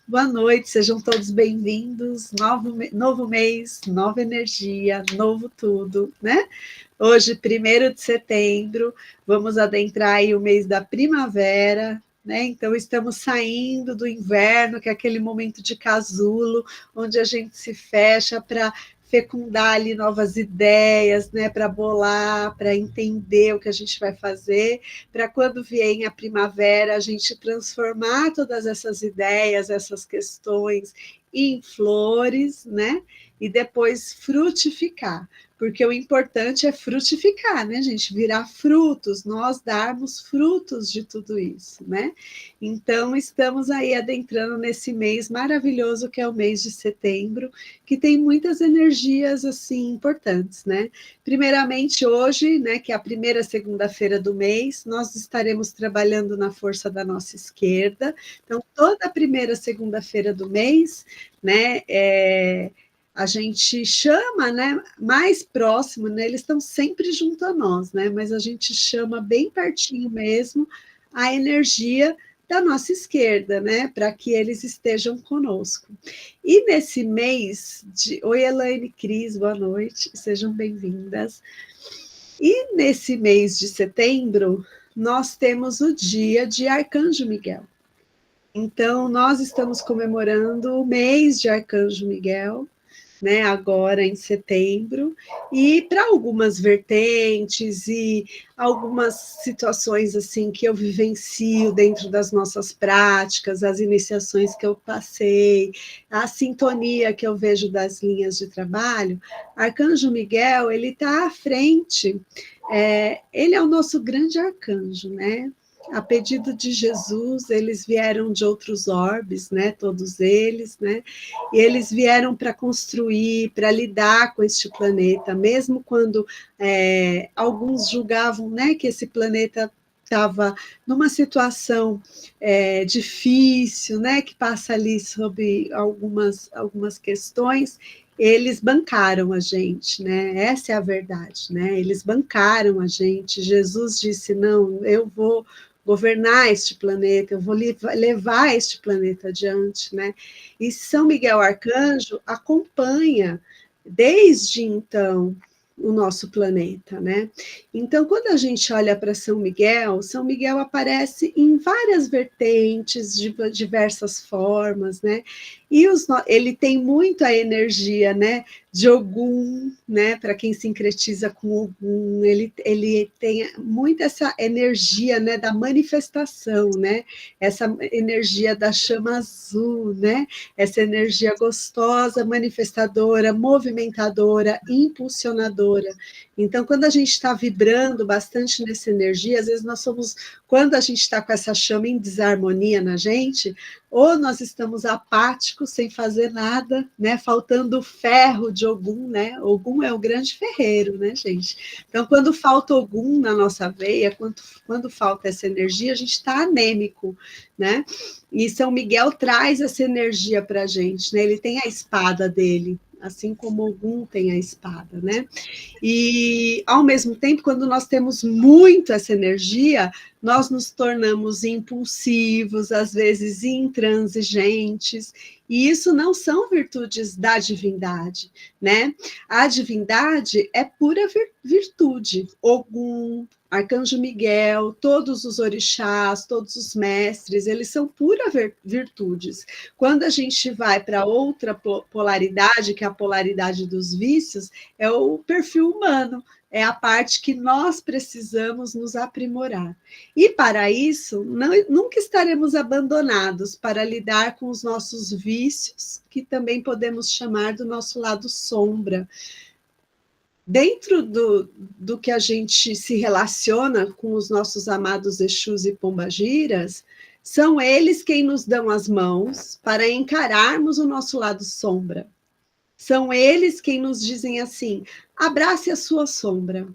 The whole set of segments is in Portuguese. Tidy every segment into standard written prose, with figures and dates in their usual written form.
Boa noite, sejam todos bem-vindos. Novo mês, nova energia, novo tudo, né? Hoje, 1º de setembro, vamos adentrar aí o mês da primavera, né? Então, estamos saindo do inverno, que é aquele momento de casulo, onde a gente se fecha para fecundar ali novas ideias, né, para bolar, para entender o que a gente vai fazer, para quando vier a primavera a gente transformar todas essas ideias, essas questões em flores, né? E depois frutificar, porque o importante é frutificar, né, gente? Virar frutos, nós darmos frutos de tudo isso, né? Então, estamos aí adentrando nesse mês maravilhoso que é o mês de setembro, que tem muitas energias, assim, importantes, né? Primeiramente, hoje, né, que é a primeira segunda-feira do mês, nós estaremos trabalhando na força da nossa esquerda. Então, toda a primeira segunda-feira do mês, né, a gente chama, né, mais próximo, né, eles estão sempre junto a nós, né, mas a gente chama bem pertinho mesmo a energia da nossa esquerda, né, para que eles estejam conosco. E nesse mês de... Oi, Elaine, Cris, boa noite, sejam bem-vindas. E nesse mês de setembro, nós temos o dia de Arcanjo Miguel. Então, nós estamos comemorando o mês de Arcanjo Miguel, né, agora em setembro, e para algumas vertentes e algumas situações assim que eu vivencio dentro das nossas práticas, as iniciações que eu passei, a sintonia que eu vejo das linhas de trabalho, Arcanjo Miguel, ele está à frente, ele é o nosso grande arcanjo, né? A pedido de Jesus, eles vieram de outros orbes, né? Todos eles, né? E eles vieram para construir, para lidar com este planeta, mesmo quando alguns julgavam, né, que esse planeta estava numa situação difícil, né, que passa ali sobre algumas questões, eles bancaram a gente, né? Essa é a verdade, né? Eles bancaram a gente. Jesus disse: não, eu vou governar este planeta, eu vou levar este planeta adiante, né? E São Miguel Arcanjo acompanha desde então o nosso planeta, né? Então, quando a gente olha para São Miguel aparece em várias vertentes, de diversas formas, né? E ele tem muito a energia, né, de Ogum, né, para quem sincretiza com Ogum, ele tem muito essa energia, né, da manifestação, né, essa energia da chama azul, né, essa energia gostosa, manifestadora, movimentadora, impulsionadora. Então, quando a gente está vibrando bastante nessa energia, às vezes quando a gente está com essa chama em desarmonia na gente, ou nós estamos apáticos, sem fazer nada, né? Faltando ferro de Ogum, né? Ogum é o grande ferreiro, né, gente? Então, quando falta Ogum na nossa veia, quando falta essa energia, a gente está anêmico, né? E São Miguel traz essa energia para a gente, né? Ele tem a espada dele, assim como Ogum tem a espada, né? E, ao mesmo tempo, quando nós temos muito essa energia, nós nos tornamos impulsivos, às vezes intransigentes, e isso não são virtudes da divindade, né? A divindade é pura virtude. Ogum, Arcanjo Miguel, todos os orixás, todos os mestres, eles são pura virtudes. Quando a gente vai para outra polaridade, que é a polaridade dos vícios, é o perfil humano, é a parte que nós precisamos nos aprimorar. E para isso, nunca estaremos abandonados para lidar com os nossos vícios, que também podemos chamar do nosso lado sombra. Dentro do que a gente se relaciona com os nossos amados Exus e Pombagiras, são eles quem nos dão as mãos para encararmos o nosso lado sombra. São eles quem nos dizem assim: abrace a sua sombra,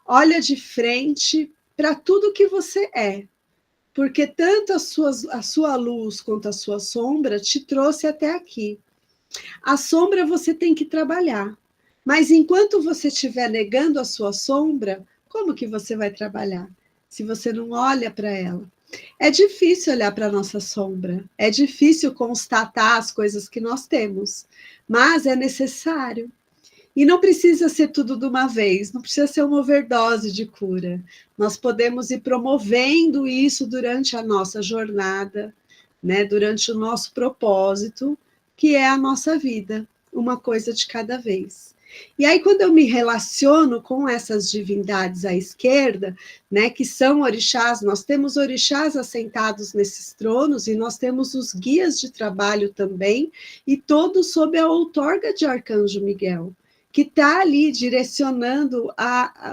olha de frente para tudo que você é, porque tanto a sua luz quanto a sua sombra te trouxe até aqui. A sombra você tem que trabalhar, mas enquanto você estiver negando a sua sombra, como que você vai trabalhar? Se você não olha para ela. É difícil olhar para a nossa sombra, é difícil constatar as coisas que nós temos, mas é necessário. E não precisa ser tudo de uma vez, não precisa ser uma overdose de cura. Nós podemos ir promovendo isso durante a nossa jornada, né, durante o nosso propósito, que é a nossa vida, uma coisa de cada vez. E aí, quando eu me relaciono com essas divindades à esquerda, né, que são orixás, nós temos orixás assentados nesses tronos e nós temos os guias de trabalho também, e todos sob a outorga de Arcanjo Miguel, que está ali direcionando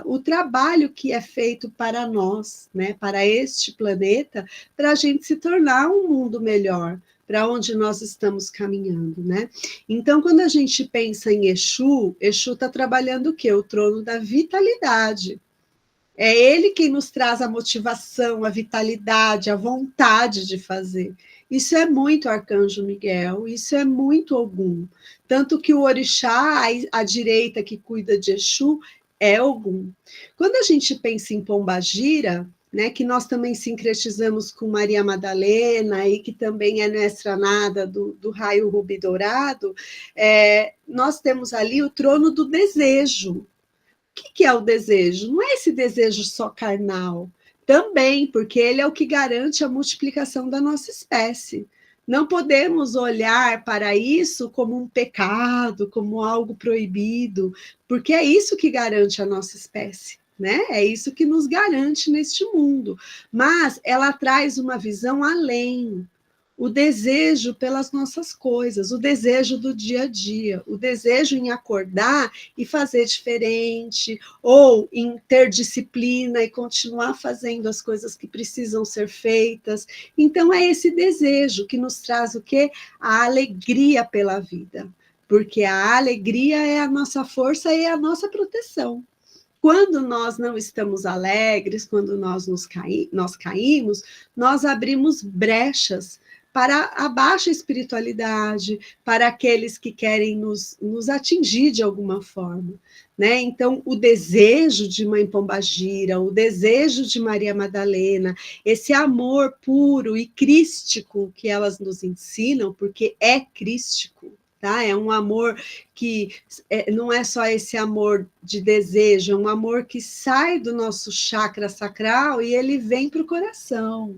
o trabalho que é feito para nós, né, para este planeta, para a gente se tornar um mundo melhor, para onde nós estamos caminhando, né? Então, quando a gente pensa em Exu, Exu está trabalhando o quê? O trono da vitalidade. É ele quem nos traz a motivação, a vitalidade, a vontade de fazer. Isso é muito Arcanjo Miguel, isso é muito Ogum. Tanto que o orixá, à direita, que cuida de Exu, é Ogum. Quando a gente pensa em Pombagira, né, que nós também sincretizamos com Maria Madalena, e que também é Nestra Nada do raio rubi dourado, nós temos ali o trono do desejo. O que é o desejo? Não é esse desejo só carnal. Também, porque ele é o que garante a multiplicação da nossa espécie. Não podemos olhar para isso como um pecado, como algo proibido, porque é isso que garante a nossa espécie, né? É isso que nos garante neste mundo. Mas ela traz uma visão além, o desejo pelas nossas coisas, o desejo do dia a dia, o desejo em acordar e fazer diferente, ou em ter disciplina e continuar fazendo as coisas que precisam ser feitas. Então, é esse desejo que nos traz o quê? A alegria pela vida, porque a alegria é a nossa força e é a nossa proteção. Quando nós não estamos alegres, quando nós caímos, nós abrimos brechas para a baixa espiritualidade, para aqueles que querem nos atingir de alguma forma, né? Então, o desejo de Mãe Pombagira, o desejo de Maria Madalena, esse amor puro e crístico que elas nos ensinam, porque é crístico, tá? É um amor que não é só esse amor de desejo, é um amor que sai do nosso chakra sacral e ele vem para o coração.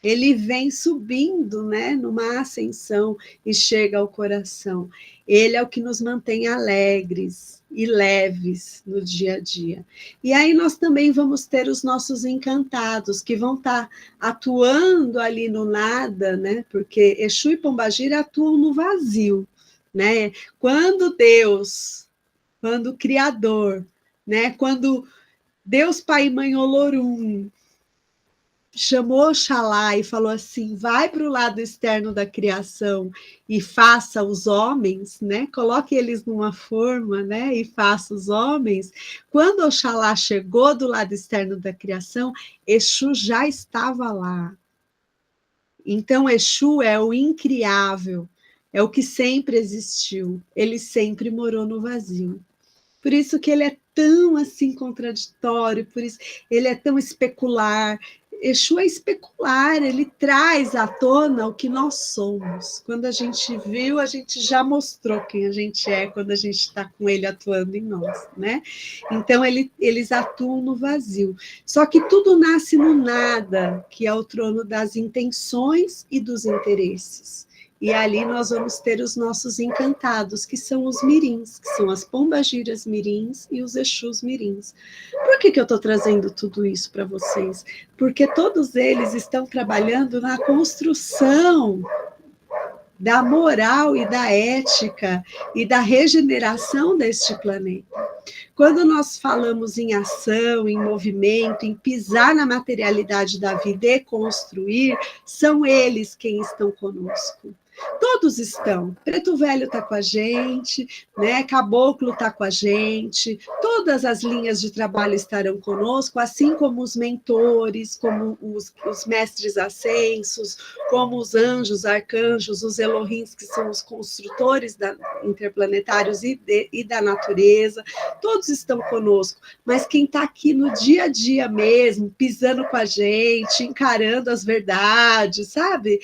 Ele vem subindo, né, numa ascensão e chega ao coração. Ele é o que nos mantém alegres e leves no dia a dia. E aí nós também vamos ter os nossos encantados, que vão estar atuando ali no nada, né, porque Exu e Pombagira atuam no vazio, né? Quando Deus, quando o Criador, né, quando Deus Pai e Mãe Olorum chamou Oxalá e falou assim, vai para o lado externo da criação e faça os homens, né? Coloque eles numa forma, né? E faça os homens. Quando Oxalá chegou do lado externo da criação, Exu já estava lá. Então, Exu é o incriável, é o que sempre existiu. Ele sempre morou no vazio. Por isso que ele é tão assim contraditório, por isso ele é tão especular. Exu é especular, ele traz à tona o que nós somos. Quando a gente viu, a gente já mostrou quem a gente é quando a gente está com ele atuando em nós, né? Então eles atuam no vazio. Só que tudo nasce no nada, que é o trono das intenções e dos interesses. E ali nós vamos ter os nossos encantados, que são os mirins, que são as pombagiras mirins e os exus mirins. Por que eu estou trazendo tudo isso para vocês? Porque todos eles estão trabalhando na construção da moral e da ética e da regeneração deste planeta. Quando nós falamos em ação, em movimento, em pisar na materialidade da vida e construir, são eles quem estão conosco. Todos estão. Preto Velho está com a gente, né? Caboclo está com a gente, todas as linhas de trabalho estarão conosco, assim como os mentores, como os mestres ascensos, como os anjos, arcanjos, os Elohims, que são os construtores interplanetários e da natureza, todos estão conosco, mas quem está aqui no dia a dia mesmo, pisando com a gente, encarando as verdades, sabe?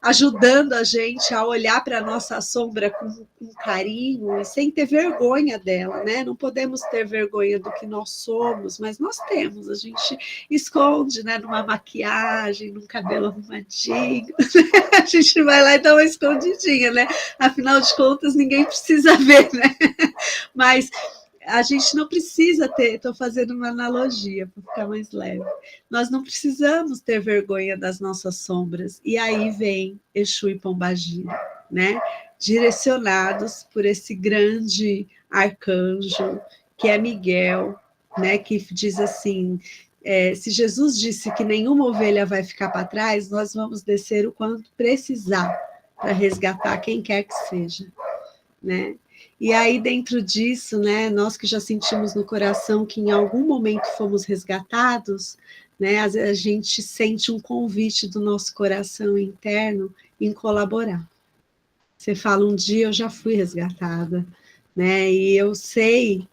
Ajudando a gente a olhar para a nossa sombra com carinho e sem ter vergonha dela, né? Não podemos ter vergonha do que nós somos, mas nós temos, a gente esconde, né? Numa maquiagem, num cabelo arrumadinho, a gente vai lá e dá uma escondidinha, né? Afinal de contas, ninguém precisa ver, né? Mas a gente não precisa ter, estou fazendo uma analogia para ficar mais leve, nós não precisamos ter vergonha das nossas sombras, e aí vem Exu e Pombagira, né? Direcionados por esse grande arcanjo, que é Miguel, né? Que diz assim, se Jesus disse que nenhuma ovelha vai ficar para trás, nós vamos descer o quanto precisar para resgatar quem quer que seja, né? E aí, dentro disso, né, nós que já sentimos no coração que em algum momento fomos resgatados, né, a gente sente um convite do nosso coração interno em colaborar. Você fala, um dia eu já fui resgatada, né, e eu sei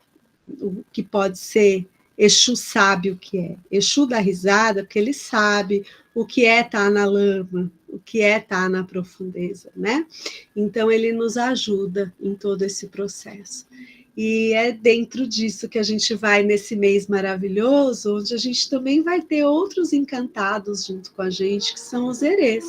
o que pode ser. Exu sabe o que é. Exu dá risada porque ele sabe o que é estar na lama, o que é estar na profundeza, né? Então, ele nos ajuda em todo esse processo. E é dentro disso que a gente vai nesse mês maravilhoso, onde a gente também vai ter outros encantados junto com a gente, que são os herês.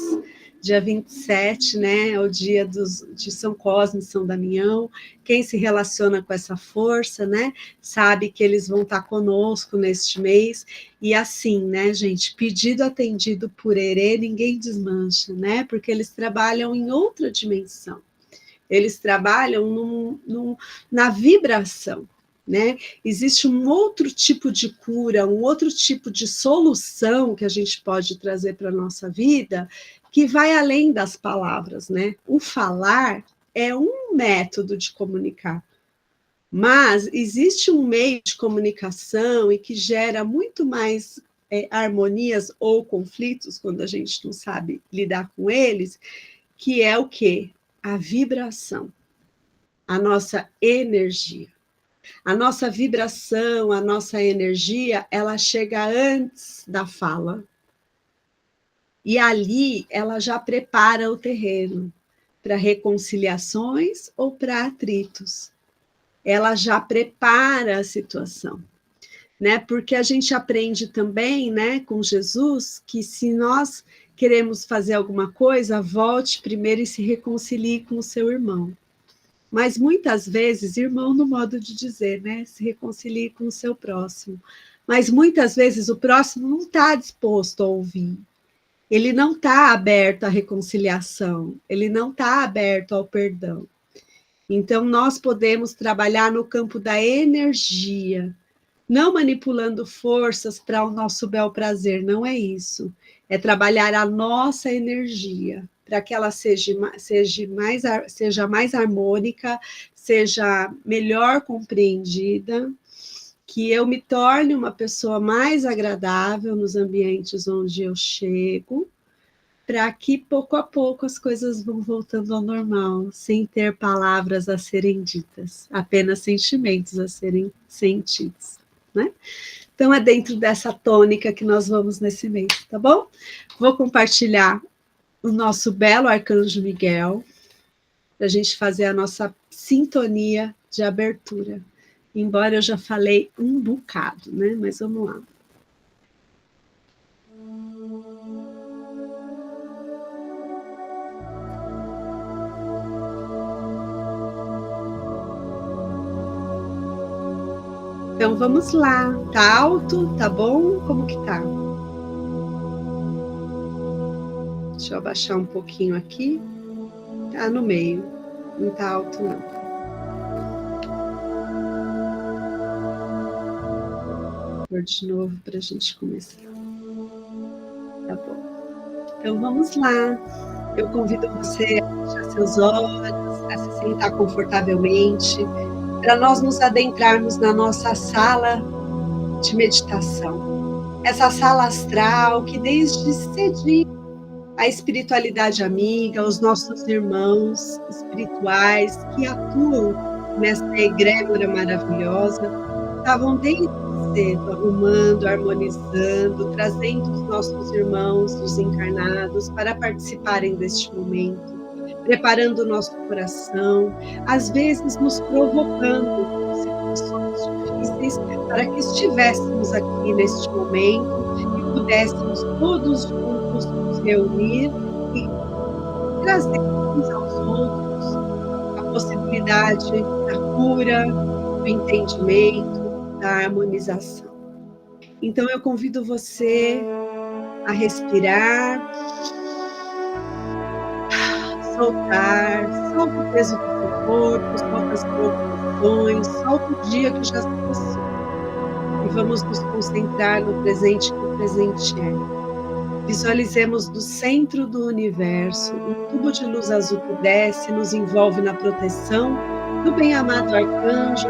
Dia 27, né, é o dia de São Cosme e São Damião. Quem se relaciona com essa força, né, sabe que eles vão estar conosco neste mês. E assim, né, gente, pedido atendido por herê, ninguém desmancha, né, porque eles trabalham em outra dimensão. Eles trabalham na vibração, né? Existe um outro tipo de cura, um outro tipo de solução que a gente pode trazer para a nossa vida, que vai além das palavras, né? O falar é um método de comunicar, mas existe um meio de comunicação e que gera muito mais harmonias ou conflitos, quando a gente não sabe lidar com eles, que é o quê? A vibração, a nossa energia. A nossa vibração, a nossa energia, ela chega antes da fala. E ali ela já prepara o terreno para reconciliações ou para atritos. Ela já prepara a situação, né? Porque a gente aprende também, né, com Jesus, que se nós queremos fazer alguma coisa, volte primeiro e se reconcilie com o seu irmão. Mas muitas vezes, irmão no modo de dizer, né, se reconcilie com o seu próximo. Mas muitas vezes o próximo não está disposto a ouvir. Ele não está aberto à reconciliação, ele não está aberto ao perdão. Então, nós podemos trabalhar no campo da energia, não manipulando forças para o nosso bel prazer, não é isso. É trabalhar a nossa energia, para que ela seja mais harmônica, seja melhor compreendida, que eu me torne uma pessoa mais agradável nos ambientes onde eu chego, para que pouco a pouco as coisas vão voltando ao normal, sem ter palavras a serem ditas, apenas sentimentos a serem sentidos, né? Então, é dentro dessa tônica que nós vamos nesse mês, tá bom? Vou compartilhar o nosso belo Arcanjo Miguel, para a gente fazer a nossa sintonia de abertura. Embora eu já falei um bocado, né? Mas vamos lá. Então vamos lá. Tá alto? Tá bom? Como que tá? Deixa eu abaixar um pouquinho aqui. Tá no meio. Não tá alto, não. Vou pôr de novo pra gente começar. Tá bom. Então vamos lá. Eu convido você a fechar seus olhos, a se sentar confortavelmente, para nós nos adentrarmos na nossa sala de meditação. Essa sala astral que desde cedinho a espiritualidade amiga, os nossos irmãos espirituais que atuam nessa egrégora maravilhosa, estavam desde cedo arrumando, harmonizando, trazendo os nossos irmãos desencarnados para participarem deste momento, preparando o nosso coração, às vezes nos provocando com situações difíceis para que estivéssemos aqui neste momento e pudéssemos todos juntos nos reunir e trazer uns aos outros a possibilidade da cura, do entendimento, da harmonização. Então eu convido você a respirar, soltar, solta o peso do seu corpo, solta as preocupações, solta o dia que já se passou. E vamos nos concentrar no presente que o presente é. Visualizemos do centro do universo um tubo de luz azul que desce, nos envolve na proteção do bem-amado arcanjo,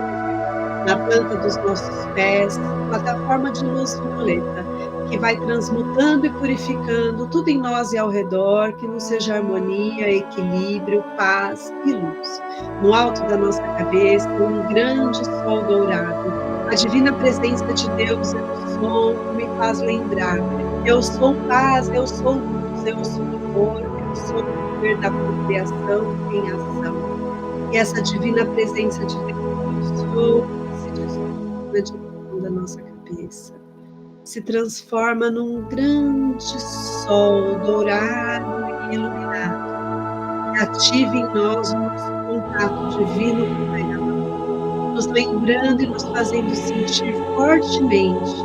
na planta dos nossos pés, plataforma de luz violeta, que vai transmutando e purificando tudo em nós e ao redor, que nos seja harmonia, equilíbrio, paz e luz. No alto da nossa cabeça, um grande sol dourado. A divina presença de Deus é o som que me faz lembrar. Eu sou paz, eu sou luz, eu sou amor, eu sou o poder da procriação em ação. E essa divina presença de Deus, eu sou, se desdobra na direção da nossa cabeça, se transforma num grande sol dourado e iluminado, que ativa em nós o nosso contato divino com o Pai Amado, nos lembrando e nos fazendo sentir fortemente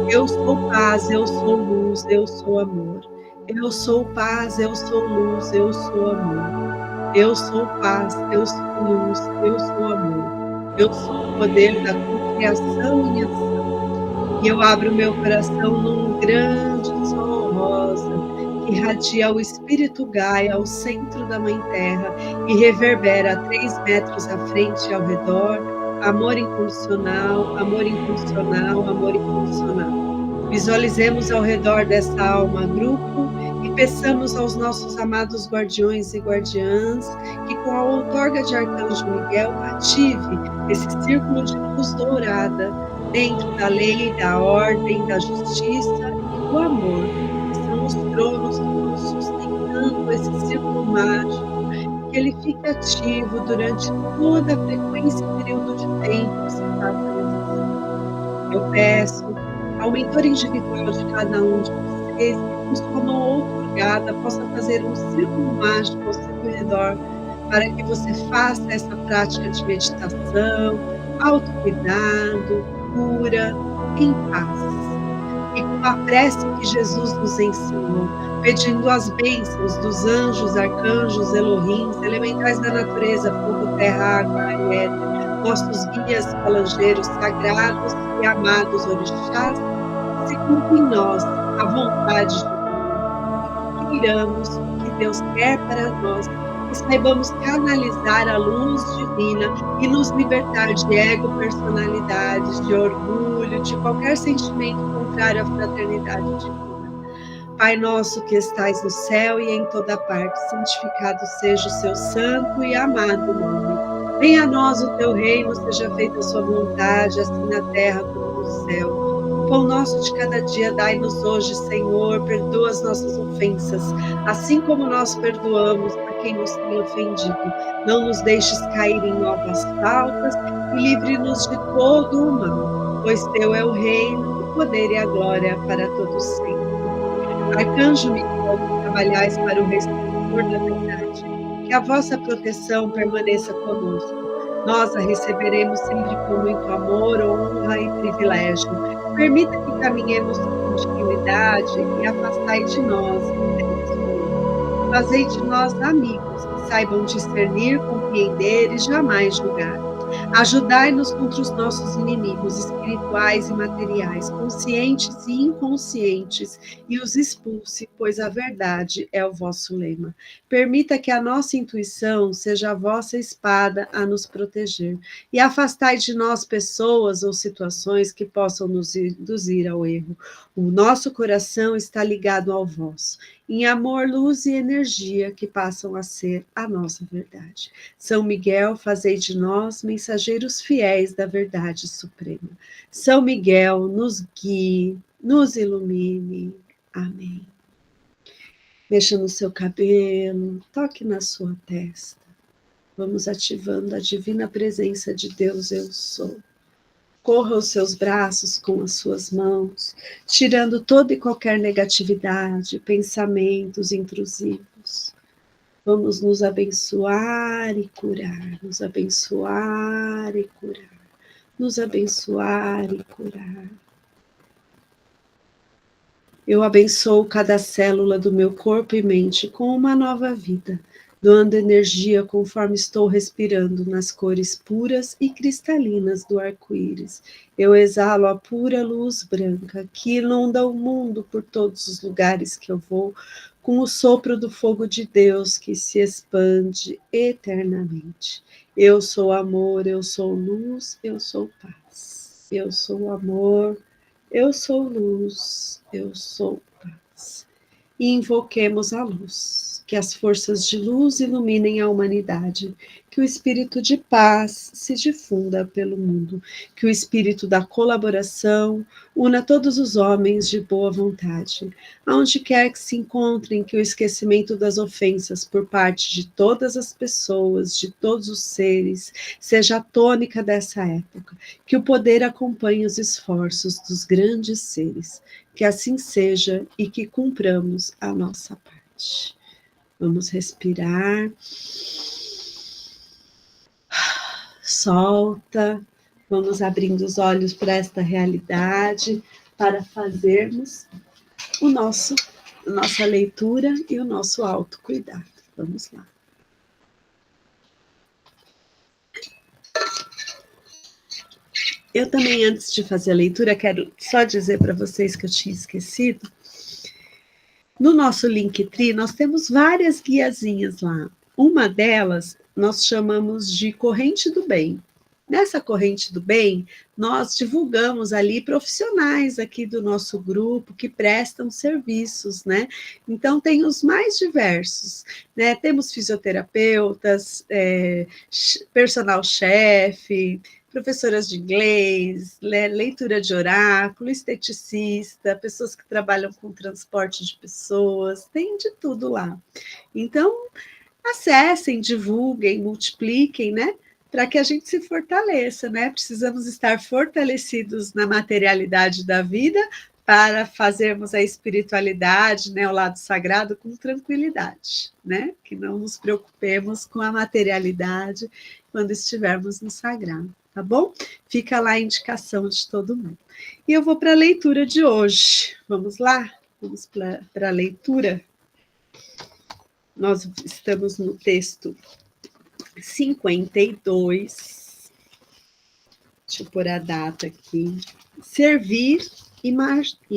que eu sou paz, eu sou luz, eu sou amor. Eu sou paz, eu sou luz, eu sou amor. Eu sou paz, eu sou luz, eu sou amor. Eu sou o poder da cocriação em ação. E eu abro meu coração num grande sol rosa que irradia o espírito Gaia ao centro da Mãe Terra e reverbera 3 metros à frente e ao redor. Amor incondicional, amor incondicional, amor incondicional. Visualizemos ao redor dessa alma grupo e peçamos aos nossos amados guardiões e guardiãs que com a outorga de Arcanjo Miguel ative esse círculo de luz dourada dentro da lei, da ordem, da justiça e do amor, que são os tronos que vão sustentando esse círculo mágico, que ele fique ativo durante toda a frequência e período de tempo que se faça necessário. Eu peço ao mentor individual de cada um de vocês que com sua mão outorgada possa fazer um círculo mágico ao seu redor para que você faça essa prática de meditação, autocuidado, cura, em paz. E com a prece que Jesus nos ensinou, pedindo as bênçãos dos anjos, arcanjos, Elohims, elementais da natureza, fogo, terra, água e éter, nossos guias falangeiros sagrados e amados orixás, se cumpra em nós a vontade de Deus, que queiramos o que Deus quer para nós, que saibamos canalizar a luz divina e nos libertar de ego, personalidades, de orgulho, de qualquer sentimento contrário à fraternidade divina. Pai nosso que estais no céu e em toda parte, santificado seja o seu santo e amado nome. Venha a nós o teu reino, seja feita a sua vontade, assim na terra como no céu. O pão nosso de cada dia dai-nos hoje, Senhor, perdoa as nossas ofensas, assim como nós perdoamos a quem nos tem ofendido. Não nos deixes cair em novas faltas e livre-nos de todo o mal, pois teu é o reino, o poder e a glória para todos sempre. Arcanjo Miguel, que trabalhais para o restaurador da verdade, que a vossa proteção permaneça conosco. Nós a receberemos sempre com muito amor, honra e privilégio. Permita que caminhemos com dignidade e afastai de nós ideias ruins. Fazei de nós amigos que saibam discernir, compreender e jamais julgar. Ajudai-nos contra os nossos inimigos espirituais e materiais, conscientes e inconscientes, e os expulse, pois a verdade é o vosso lema. Permita que a nossa intuição seja a vossa espada a nos proteger, e afastai de nós pessoas ou situações que possam nos induzir ao erro. O nosso coração está ligado ao vosso, em amor, luz e energia que passam a ser a nossa verdade. São Miguel, fazei de nós mensageiros fiéis da verdade suprema. São Miguel, nos guie, nos ilumine. Amém. Mexa no seu cabelo, toque na sua testa. Vamos ativando a divina presença de Deus, eu sou. Corra os seus braços com as suas mãos, tirando toda e qualquer negatividade, pensamentos intrusivos. Vamos nos abençoar e curar, nos abençoar e curar, nos abençoar e curar. Eu abençoo cada célula do meu corpo e mente com uma nova vida, doando energia conforme estou respirando nas cores puras e cristalinas do arco-íris. Eu exalo a pura luz branca que inunda o mundo por todos os lugares que eu vou, com o sopro do fogo de Deus que se expande eternamente. Eu sou amor, eu sou luz, eu sou paz. Eu sou amor, eu sou luz, eu sou paz. E invoquemos a luz, que as forças de luz iluminem a humanidade, que o espírito de paz se difunda pelo mundo, que o espírito da colaboração una todos os homens de boa vontade, aonde quer que se encontrem, que o esquecimento das ofensas por parte de todas as pessoas, de todos os seres, seja a tônica dessa época, que o poder acompanhe os esforços dos grandes seres, que assim seja e que cumpramos a nossa parte. Vamos respirar. Solta. Vamos abrindo os olhos para esta realidade, para fazermos a nossa leitura e o nosso autocuidado. Vamos lá. Eu também, antes de fazer a leitura, quero só dizer para vocês que eu tinha esquecido. No nosso Linktree, nós temos várias guiazinhas lá. Uma delas, nós chamamos de Corrente do Bem. Nessa Corrente do Bem, nós divulgamos ali profissionais aqui do nosso grupo que prestam serviços, né? Então, tem os mais diversos, né? Temos fisioterapeutas, personal chefe, professoras de inglês, leitura de oráculo, esteticista, pessoas que trabalham com transporte de pessoas, tem de tudo lá. Então, acessem, divulguem, multipliquem, né? Para que a gente se fortaleça, né? Precisamos estar fortalecidos na materialidade da vida para fazermos a espiritualidade, né, o lado sagrado, com tranquilidade, né? Que não nos preocupemos com a materialidade quando estivermos no sagrado, tá bom? Fica lá a indicação de todo mundo. E eu vou para a leitura de hoje. Vamos lá? Vamos para a leitura? Nós estamos no texto 52. Deixa eu pôr a data aqui. Servir e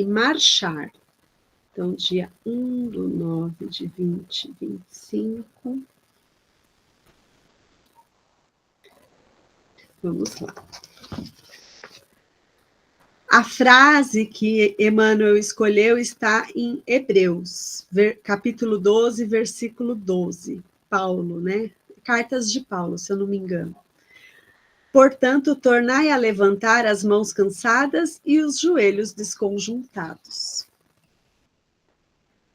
marchar. Então, dia 1/9/2025. Vamos lá. A frase que Emmanuel escolheu está em Hebreus, capítulo 12, versículo 12. Paulo, né? Cartas de Paulo, se eu não me engano. Portanto, tornai a levantar as mãos cansadas e os joelhos desconjuntados.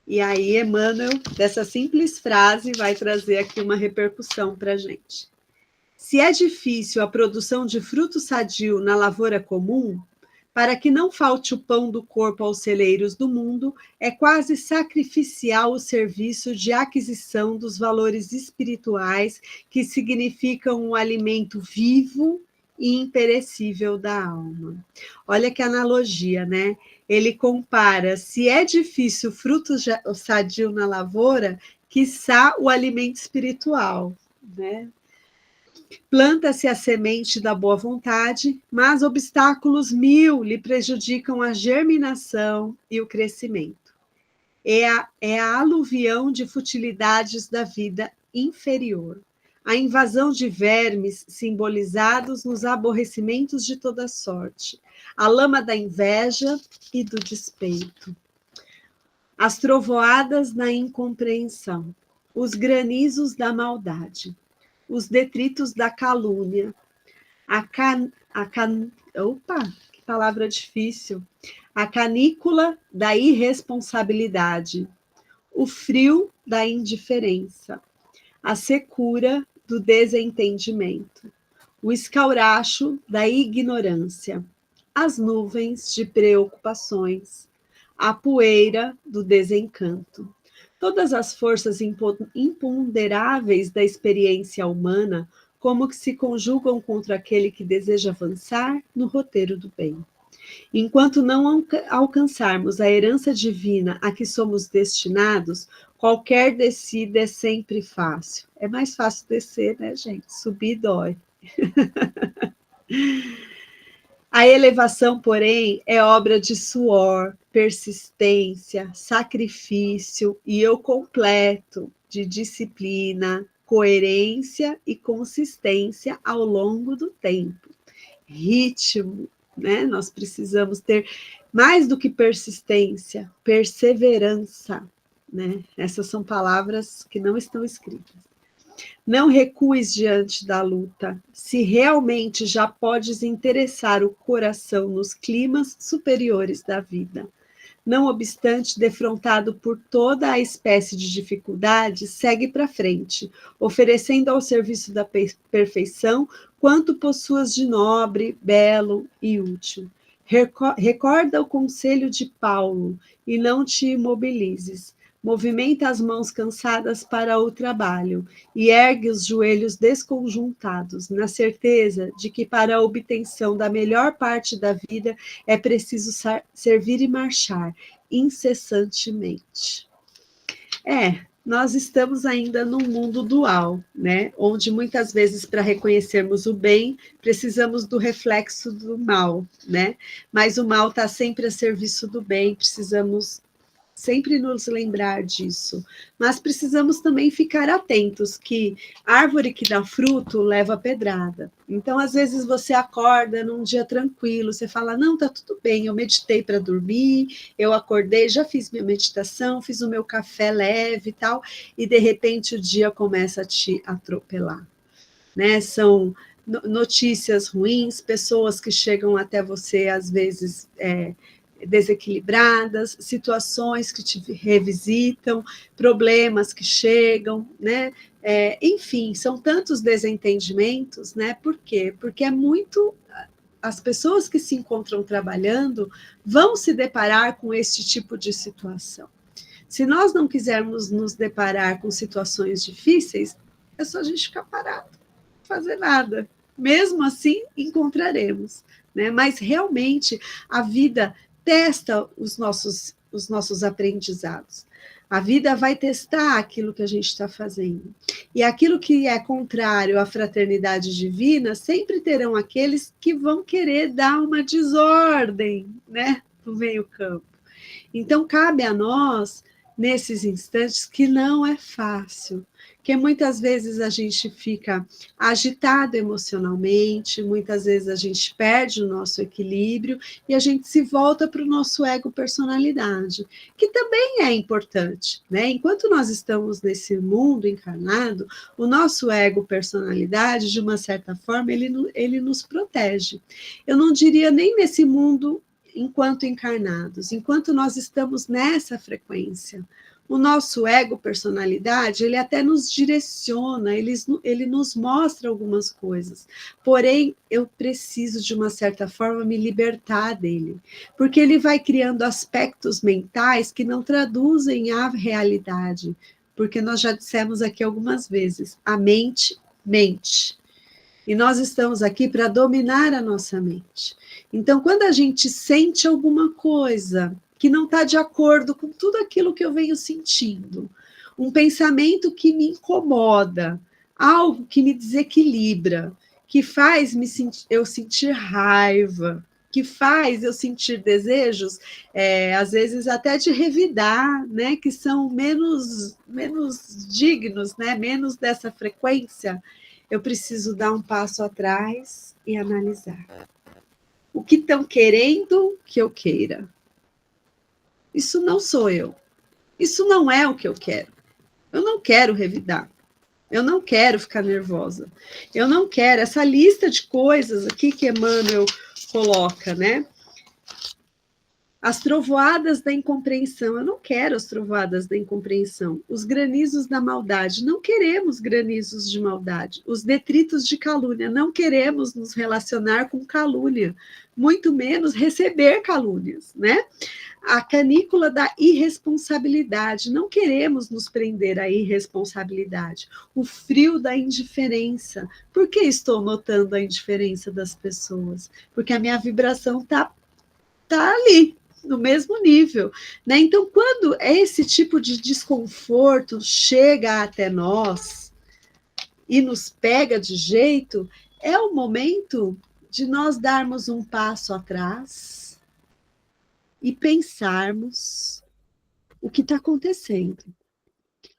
E aí, Emmanuel, dessa simples frase, vai trazer aqui uma repercussão para a gente. Se é difícil a produção de fruto sadio na lavoura comum, para que não falte o pão do corpo aos celeiros do mundo, é quase sacrificial o serviço de aquisição dos valores espirituais que significam um alimento vivo e imperecível da alma. Olha que analogia, né? Ele compara, se é difícil o fruto sadio na lavoura, quiçá o alimento espiritual, né? Planta-se a semente da boa vontade, mas obstáculos mil lhe prejudicam a germinação e o crescimento. É a aluvião de futilidades da vida inferior. A invasão de vermes simbolizados nos aborrecimentos de toda sorte. A lama da inveja e do despeito. As trovoadas na incompreensão. Os granizos da maldade. Os detritos da calúnia. Opa, que palavra difícil. A canícula da irresponsabilidade, o frio da indiferença, a secura do desentendimento, o escauracho da ignorância, as nuvens de preocupações, a poeira do desencanto. Todas as forças imponderáveis da experiência humana, como que se conjugam contra aquele que deseja avançar no roteiro do bem. Enquanto não alcançarmos a herança divina a que somos destinados, qualquer descida é sempre fácil. É mais fácil descer, né, gente? Subir dói. A elevação, porém, é obra de suor, persistência, sacrifício e eu completo de disciplina, coerência e consistência ao longo do tempo. Ritmo, né? Nós precisamos ter mais do que persistência, perseverança, né? Essas são palavras que não estão escritas. Não recues diante da luta. Se realmente já podes interessar o coração nos climas superiores da vida. Não obstante, defrontado por toda a espécie de dificuldade, segue para frente, oferecendo ao serviço da perfeição quanto possuas de nobre, belo e útil. Recorda o conselho de Paulo e não te imobilizes. Movimenta as mãos cansadas para o trabalho e ergue os joelhos desconjuntados, na certeza de que para a obtenção da melhor parte da vida é preciso servir e marchar incessantemente. Nós estamos ainda num mundo dual, né? Onde muitas vezes, para reconhecermos o bem, precisamos do reflexo do mal, né? Mas o mal está sempre a serviço do bem, precisamos sempre nos lembrar disso, mas precisamos também ficar atentos que árvore que dá fruto leva pedrada. Então, às vezes você acorda num dia tranquilo, você fala, não, tá tudo bem, eu meditei para dormir, eu acordei, já fiz minha meditação, fiz o meu café leve e tal, e de repente o dia começa a te atropelar, né? São notícias ruins, pessoas que chegam até você, às vezes, desequilibradas, situações que te revisitam, problemas que chegam, né? Enfim, são tantos desentendimentos, né? Por quê? Porque é muito. As pessoas que se encontram trabalhando vão se deparar com este tipo de situação. Se nós não quisermos nos deparar com situações difíceis, é só a gente ficar parado, não fazer nada. Mesmo assim, encontraremos, né? Mas realmente a vida testa os nossos aprendizados. A vida vai testar aquilo que a gente está fazendo. E aquilo que é contrário à fraternidade divina, sempre terão aqueles que vão querer dar uma desordem, né, no meio-campo. Então, cabe a nós, nesses instantes, que não é fácil, que muitas vezes a gente fica agitado emocionalmente, muitas vezes a gente perde o nosso equilíbrio e a gente se volta para o nosso ego-personalidade, que também é importante, né? Enquanto nós estamos nesse mundo encarnado, o nosso ego-personalidade, de uma certa forma, ele nos protege. Eu não diria nem nesse mundo enquanto encarnados, enquanto nós estamos nessa frequência, o nosso ego, personalidade, ele até nos direciona, ele nos mostra algumas coisas, porém, eu preciso, de uma certa forma, me libertar dele, porque ele vai criando aspectos mentais que não traduzem a realidade, porque nós já dissemos aqui algumas vezes, a mente mente, e nós estamos aqui para dominar a nossa mente. Então, quando a gente sente alguma coisa que não está de acordo com tudo aquilo que eu venho sentindo, um pensamento que me incomoda, algo que me desequilibra, que faz eu sentir raiva, que faz eu sentir desejos, às vezes até de revidar, né, que são menos dignos, né, menos dessa frequência, eu preciso dar um passo atrás e analisar. O que estão querendo que eu queira? Isso não sou eu. Isso não é o que eu quero. Eu não quero revidar. Eu não quero ficar nervosa. Eu não quero essa lista de coisas aqui que Emmanuel coloca, né? As trovoadas da incompreensão. Eu não quero as trovoadas da incompreensão. Os granizos da maldade. Não queremos granizos de maldade. Os detritos de calúnia. Não queremos nos relacionar com calúnia. Muito menos receber calúnias, né? A canícula da irresponsabilidade. Não queremos nos prender à irresponsabilidade. O frio da indiferença. Por que estou notando a indiferença das pessoas? Porque a minha vibração tá ali, no mesmo nível, né? Então, quando esse tipo de desconforto chega até nós e nos pega de jeito, é o momento de nós darmos um passo atrás e pensarmos o que está acontecendo.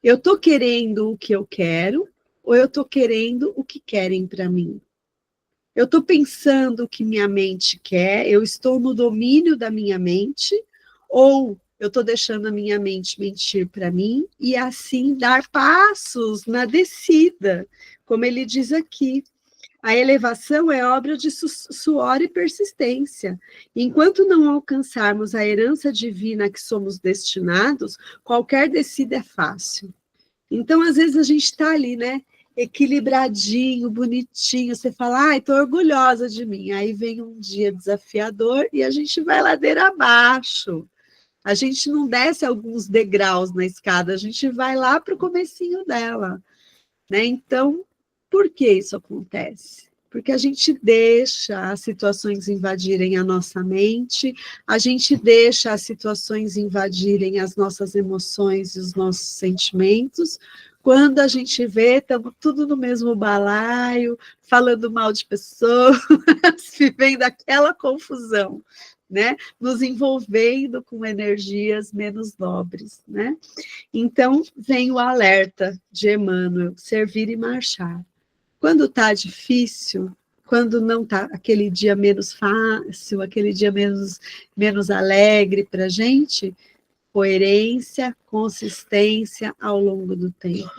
Eu estou querendo o que eu quero ou eu estou querendo o que querem para mim? Eu estou pensando o que minha mente quer, eu estou no domínio da minha mente, ou eu estou deixando a minha mente mentir para mim e assim dar passos na descida, como ele diz aqui. A elevação é obra de suor e persistência. Enquanto não alcançarmos a herança divina a que somos destinados, qualquer descida é fácil. Então, às vezes, a gente está ali, né? Equilibradinho, bonitinho. Você fala, ai, estou orgulhosa de mim. Aí vem um dia desafiador e a gente vai ladeira abaixo. A gente não desce alguns degraus na escada, a gente vai lá para o comecinho dela, né? Então, por que isso acontece? Porque a gente deixa as situações invadirem a nossa mente, a gente deixa as situações invadirem as nossas emoções e os nossos sentimentos. Quando a gente vê, estamos tudo no mesmo balaio, falando mal de pessoas, vivendo aquela confusão, né? Nos envolvendo com energias menos nobres, né? Então, vem o alerta de Emmanuel, servir e marchar. Quando está difícil, quando não está aquele dia menos fácil, aquele dia menos alegre para a gente, coerência, consistência ao longo do tempo.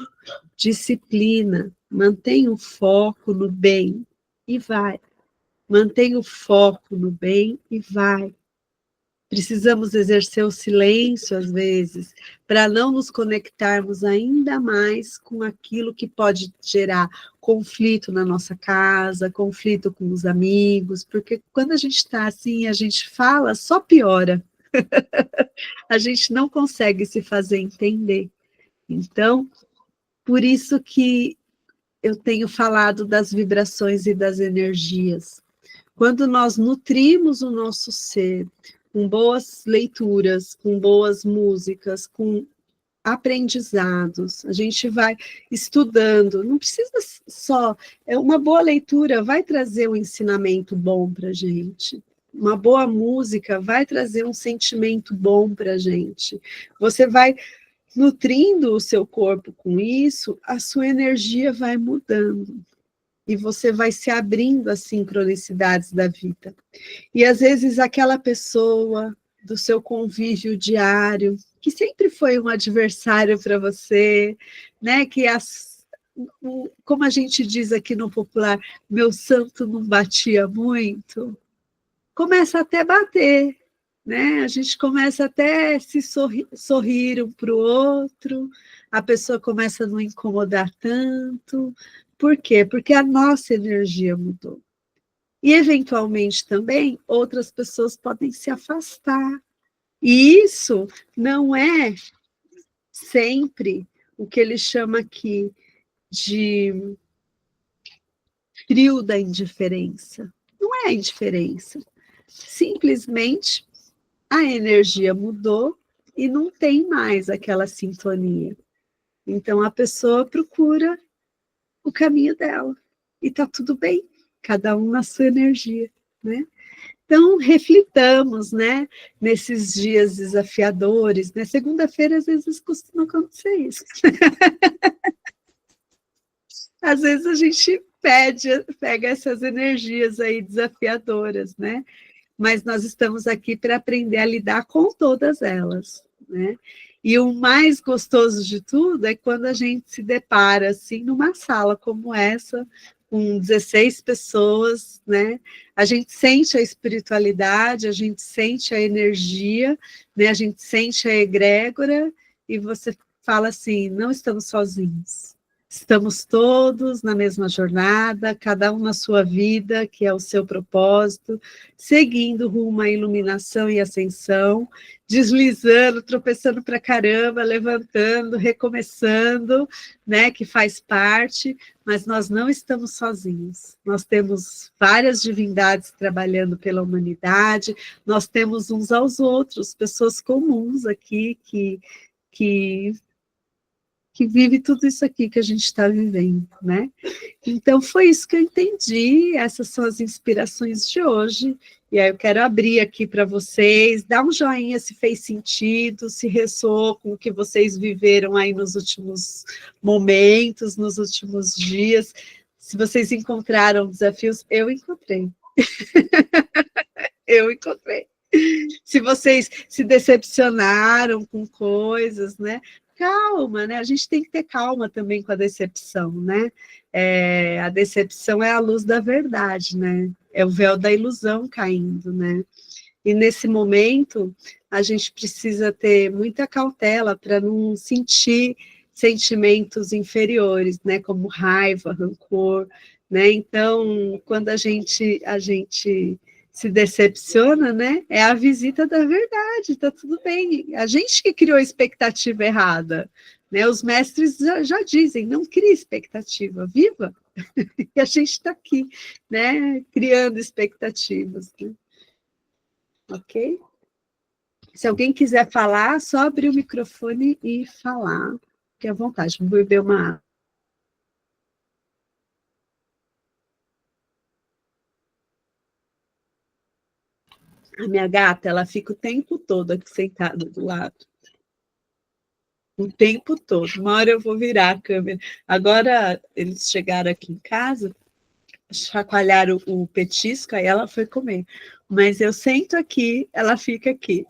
Disciplina, mantenha o foco no bem e vai. Mantenha o foco no bem e vai. Precisamos exercer o silêncio, às vezes, para não nos conectarmos ainda mais com aquilo que pode gerar conflito na nossa casa, conflito com os amigos, porque quando a gente está assim, a gente fala, só piora. A gente não consegue se fazer entender. Então, por isso que eu tenho falado das vibrações e das energias. Quando nós nutrimos o nosso ser com boas leituras, com boas músicas, com aprendizados, a gente vai estudando, não precisa só, uma boa leitura vai trazer um ensinamento bom para a gente, uma boa música vai trazer um sentimento bom para a gente, você vai nutrindo o seu corpo com isso, a sua energia vai mudando, e você vai se abrindo às sincronicidades da vida. E às vezes aquela pessoa do seu convívio diário, que sempre foi um adversário para você, né? Que como a gente diz aqui no popular, meu santo não batia muito, começa até a bater, né? A gente começa até a se sorrir um para o outro, a pessoa começa a não incomodar tanto. Por quê? Porque a nossa energia mudou. E, eventualmente, também, outras pessoas podem se afastar. E isso não é sempre o que ele chama aqui de frio da indiferença. Não é a indiferença. Simplesmente a energia mudou e não tem mais aquela sintonia. Então, a pessoa procura o caminho dela. E tá tudo bem, cada um na sua energia, né? Então, reflitamos, né, nesses dias desafiadores, né? Segunda-feira, às vezes, costuma acontecer isso. Às vezes a gente pega essas energias aí desafiadoras, né? Mas nós estamos aqui para aprender a lidar com todas elas, né? E o mais gostoso de tudo é quando a gente se depara assim numa sala como essa, com 16 pessoas, né? A gente sente a espiritualidade, a gente sente a energia, né? A gente sente a egrégora e você fala assim, não estamos sozinhos. Estamos todos na mesma jornada, cada um na sua vida, que é o seu propósito, seguindo rumo à iluminação e ascensão, deslizando, tropeçando para caramba, levantando, recomeçando, né, que faz parte, mas nós não estamos sozinhos. Nós temos várias divindades trabalhando pela humanidade, nós temos uns aos outros, pessoas comuns aqui que que vive tudo isso aqui que a gente está vivendo, né? Então, foi isso que eu entendi, essas são as inspirações de hoje, e aí eu quero abrir aqui para vocês, dá um joinha se fez sentido, se ressoou com o que vocês viveram aí nos últimos momentos, nos últimos dias, se vocês encontraram desafios, eu encontrei. Eu encontrei. Se vocês se decepcionaram com coisas, né? Calma, né? A gente tem que ter calma também com a decepção, né? A decepção é a luz da verdade, né? É o véu da ilusão caindo, né? E nesse momento, a gente precisa ter muita cautela para não sentir sentimentos inferiores, né? Como raiva, rancor, né? Então, quando a gente se decepciona, né? É a visita da verdade, tá tudo bem. A gente que criou a expectativa errada, né? Os mestres já dizem, não crie expectativa, viva. E a gente está aqui, né? Criando expectativas, né? Ok? Se alguém quiser falar, só abrir o microfone e falar. Fique à vontade, vou beber uma água. A minha gata, ela fica o tempo todo aqui sentada do lado. O tempo todo. Uma hora eu vou virar a câmera. Agora, eles chegaram aqui em casa, chacoalharam o petisco, aí ela foi comer. Mas eu sento aqui, ela fica aqui.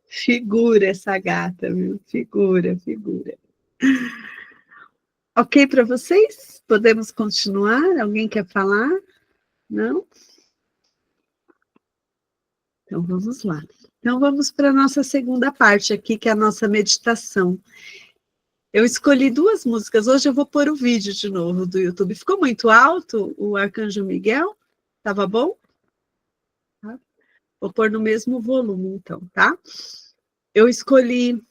Figura essa gata, viu? Figura, figura. Ok para vocês? Podemos continuar? Alguém quer falar? Não? Então vamos lá. Então vamos para a nossa segunda parte aqui, que é a nossa meditação. Eu escolhi duas músicas. Hoje eu vou pôr o vídeo de novo do YouTube. Ficou muito alto o Arcanjo Miguel? Tava bom? Tá. Vou pôr no mesmo volume, então, tá? Eu escolhi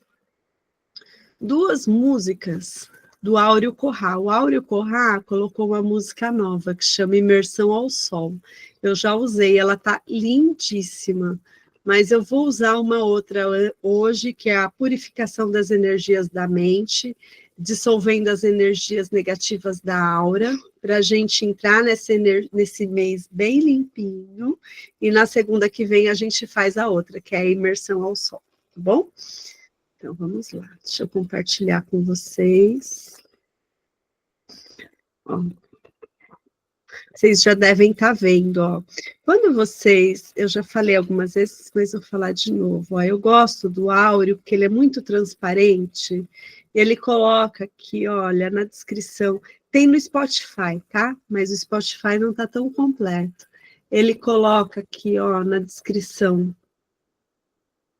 duas músicas do Áureo Corrá. O Áureo Corrá colocou uma música nova que chama Imersão ao Sol. Eu já usei, ela tá lindíssima, mas eu vou usar uma outra hoje, que é a purificação das energias da mente, dissolvendo as energias negativas da aura, para a gente entrar nesse mês bem limpinho, e na segunda que vem a gente faz a outra, que é a Imersão ao Sol, tá bom? Então, vamos lá. Deixa eu compartilhar com vocês. Ó, vocês já devem estar vendo, ó. Quando vocês, eu já falei algumas vezes, mas vou falar de novo. Ó, eu gosto do áureo, porque ele é muito transparente. Ele coloca aqui, olha, na descrição. Tem no Spotify, tá? Mas o Spotify não está tão completo. Ele coloca aqui, ó, na descrição,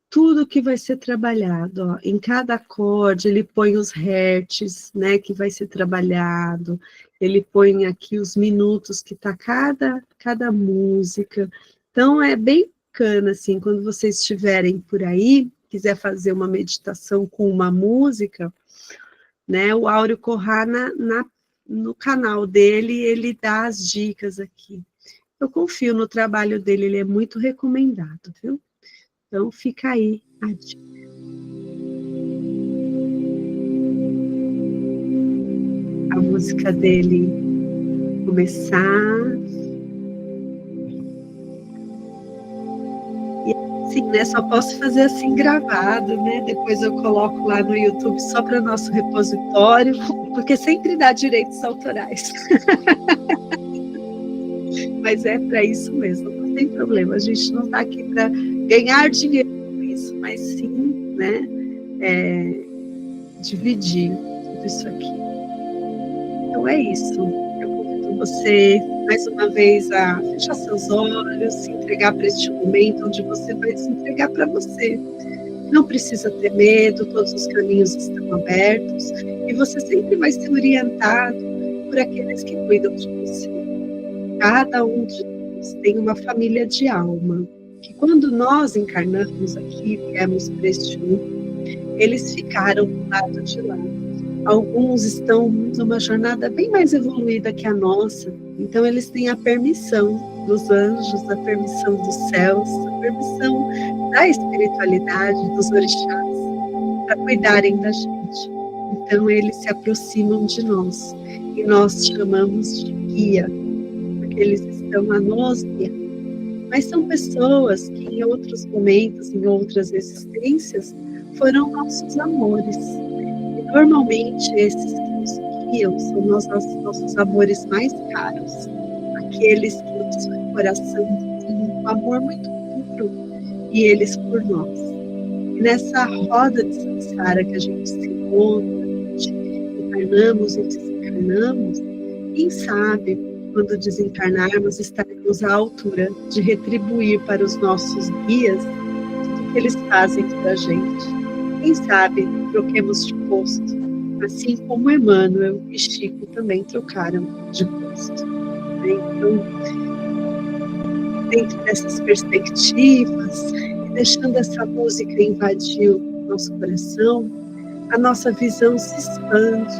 tudo que vai ser trabalhado, ó, em cada acorde ele põe os hertz, né, que vai ser trabalhado, ele põe aqui os minutos que tá cada música, então é bem bacana, assim, quando vocês estiverem por aí, quiser fazer uma meditação com uma música, né, o Áureo Corrá no canal dele, ele dá as dicas aqui. Eu confio no trabalho dele, ele é muito recomendado, viu? Então, fica aí a dica. música dele começar. E assim, né? Só posso fazer assim gravado, né? Depois eu coloco lá no YouTube só para nosso repositório, porque sempre dá direitos autorais. Mas é para isso mesmo, não tem problema. A gente não está aqui para ganhar dinheiro com isso, mas sim, né? Dividir tudo isso aqui. Então é isso. Eu convido você mais uma vez a fechar seus olhos, se entregar para este momento onde você vai se entregar para você. Não precisa ter medo, todos os caminhos estão abertos e você sempre vai ser orientado por aqueles que cuidam de você. Cada um de nós tem uma família de alma, que quando nós encarnamos aqui, viemos para este mundo, eles ficaram do lado de lá. Alguns estão numa jornada bem mais evoluída que a nossa, então eles têm a permissão dos anjos, a permissão dos céus, a permissão da espiritualidade, dos orixás, para cuidarem da gente. Então eles se aproximam de nós e nós chamamos de guia, porque eles estão a nos guiar. Mas são pessoas que em outros momentos, em outras existências, foram nossos amores. Normalmente, esses que nos guiam são nossos amores mais caros, aqueles que no seu coração têm um amor muito puro, e eles por nós. E nessa roda de samsara que a gente se encontra, a gente encarnamos e desencarnamos, quem sabe, quando desencarnarmos, estaremos à altura de retribuir para os nossos guias tudo que eles fazem para a gente. Quem sabe, troquemos de posto, assim como Emmanuel e Chico também trocaram de posto. Então, dentro dessas perspectivas, e deixando essa música invadir o nosso coração, a nossa visão se expande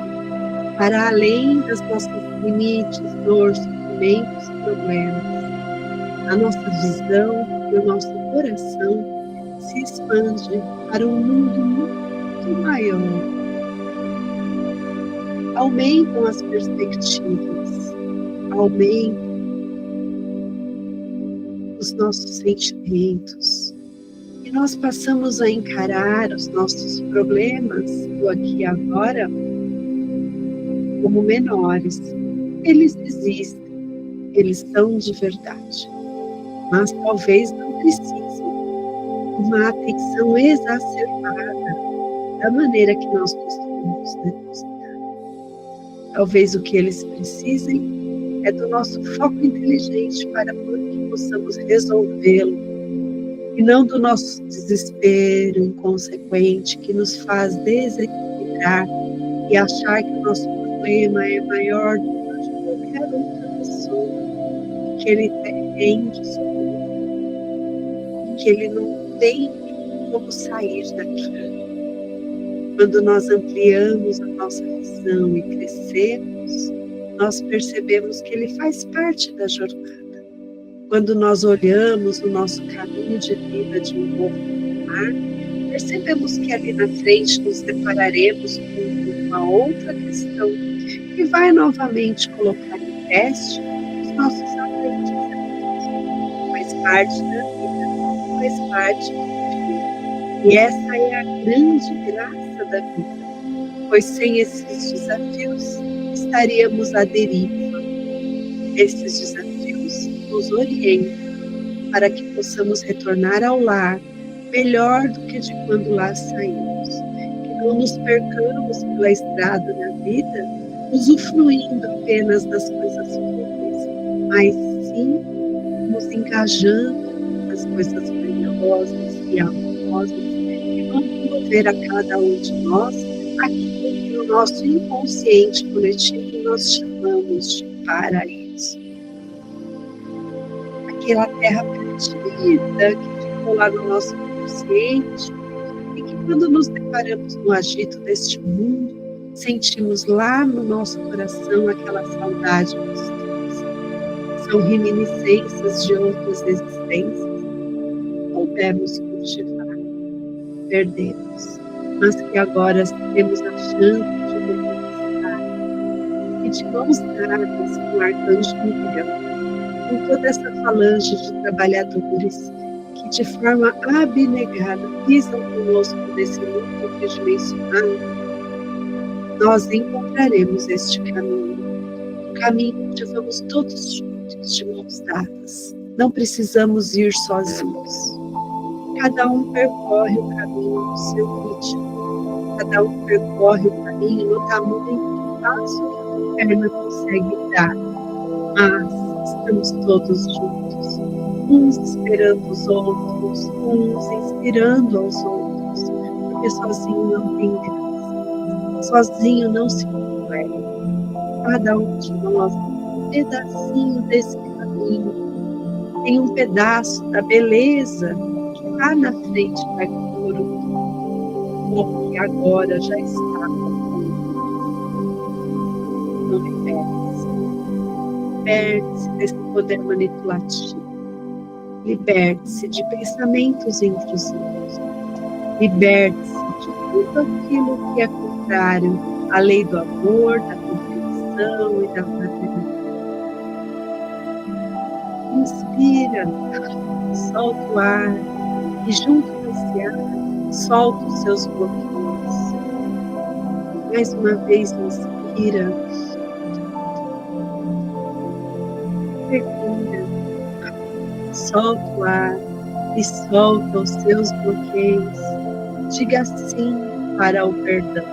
para além das nossas limites, dor, sofrimentos e problemas. A nossa visão e o nosso coração se expande para um mundo muito maior. Aumentam as perspectivas, aumentam os nossos sentimentos, e nós passamos a encarar os nossos problemas do aqui e agora como menores. Eles existem, eles são de verdade, mas talvez não precisem uma atenção exacerbada da maneira que nós costumamos depositar. Talvez o que eles precisem é do nosso foco inteligente para que possamos resolvê-lo, e não do nosso desespero inconsequente que nos faz desequilibrar e achar que o nosso problema é maior do que o de qualquer outra pessoa, que ele é indissolúvel, que ele não tem como sair daqui. Quando nós ampliamos a nossa visão e crescemos, nós percebemos que ele faz parte da jornada. Quando nós olhamos o nosso caminho de vida de um novo mar, percebemos que ali na frente nos depararemos com uma outra questão que vai novamente colocar em teste os nossos aprendizados. Faz parte da vida, faz parte do viver. E essa é a grande graça da vida, pois sem esses desafios estaríamos à deriva. Esses desafios nos orientam para que possamos retornar ao lar melhor do que de quando lá saímos. Que não nos percamos pela estrada da vida, usufruindo apenas das coisas fúteis, mas sim nos engajando nas coisas valiosas e amorosas que vão promover a cada um de nós aquilo que no nosso inconsciente coletivo nós chamamos de paraíso. Aquela terra perdida que ficou lá no nosso inconsciente e que quando nos deparamos no agito deste mundo, sentimos lá no nosso coração aquela saudade gostosa. São reminiscências de outras existências. Soubemos cultivar, perdemos, mas que agora temos a chance de recomeçar. e de mãos dadas com o Arcanjo Miguel, com toda essa falange de trabalhadores que de forma abnegada pisam conosco nesse mundo tridimensional, nós encontraremos este caminho, um caminho onde vamos todos juntos, de mãos dadas. Não precisamos ir sozinhos. Cada um percorre o caminho no seu ritmo, cada um percorre o caminho no tamanho do passo que a perna consegue dar, mas estamos todos juntos, uns esperando os outros, uns inspirando aos outros, porque sozinho não tem graça, sozinho não se completa. Cada um de nós tem um pedacinho desse caminho, tem um pedaço da beleza que lá na frente vai colorir, ou que agora já está. Não liberte-se. Liberte-se desse poder manipulativo. Liberte-se de pensamentos intrusivos. Liberte-se de tudo aquilo que é contrário à lei do amor, da compreensão e da fraternidade. Inspira, solta o ar e junto com esse ar, solta os seus bloqueios. Mais uma vez, inspira. Mergulha, solta o ar e solta os seus bloqueios. Diga sim para o perdão.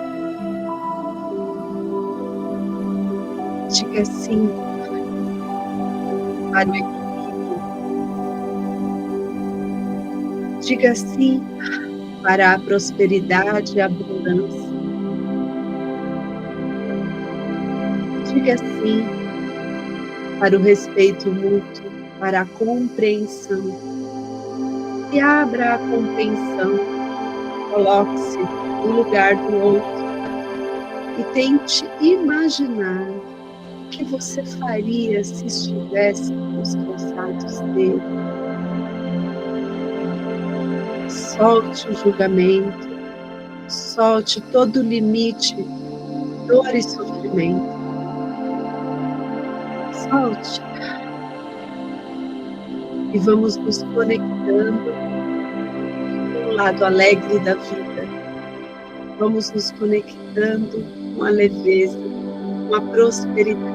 Diga sim para o equilíbrio. Diga sim para a prosperidade e a abundância. Diga sim para o respeito mútuo, para a compreensão. E abra a compreensão, coloque-se no lugar do outro e tente imaginar o que você faria se estivesse nos calçados dele. Solte o julgamento, solte todo o limite, dor e sofrimento. Solte. E vamos nos conectando com o lado alegre da vida. Vamos nos conectando com a leveza, com a prosperidade.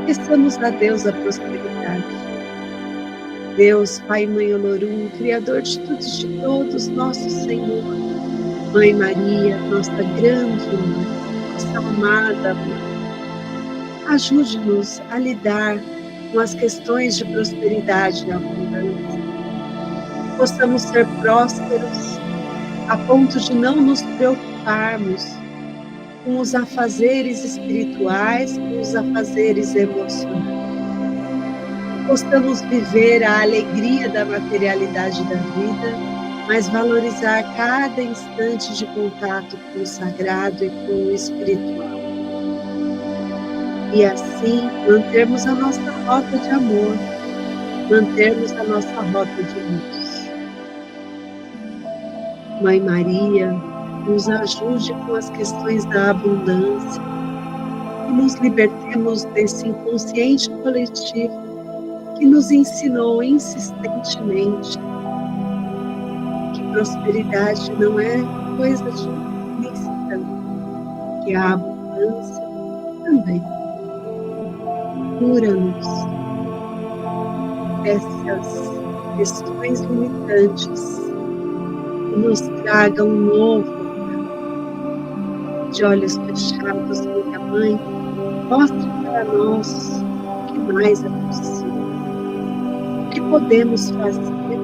Peçamos a Deus a prosperidade. Deus, Pai, Mãe, Olorum, Criador de tudo e de todos, nosso Senhor, Mãe Maria, nossa grande mãe, nossa amada mãe, ajude-nos a lidar com as questões de prosperidade e abundância. Possamos ser prósperos a ponto de não nos preocuparmos com os afazeres espirituais, com os afazeres emocionais. Possamos viver a alegria da materialidade da vida, mas valorizar cada instante de contato com o sagrado e com o espiritual. E assim mantermos a nossa rota de amor, mantermos a nossa rota de luz. Mãe Maria, nos ajude com as questões da abundância e nos libertemos desse inconsciente coletivo que nos ensinou insistentemente que prosperidade não é coisa de imensidão, que a abundância também. Cura-nos dessas questões limitantes e nos traga um novo de olhos fechados, minha Mãe. Mostre para nós o que mais é possível. O que podemos fazer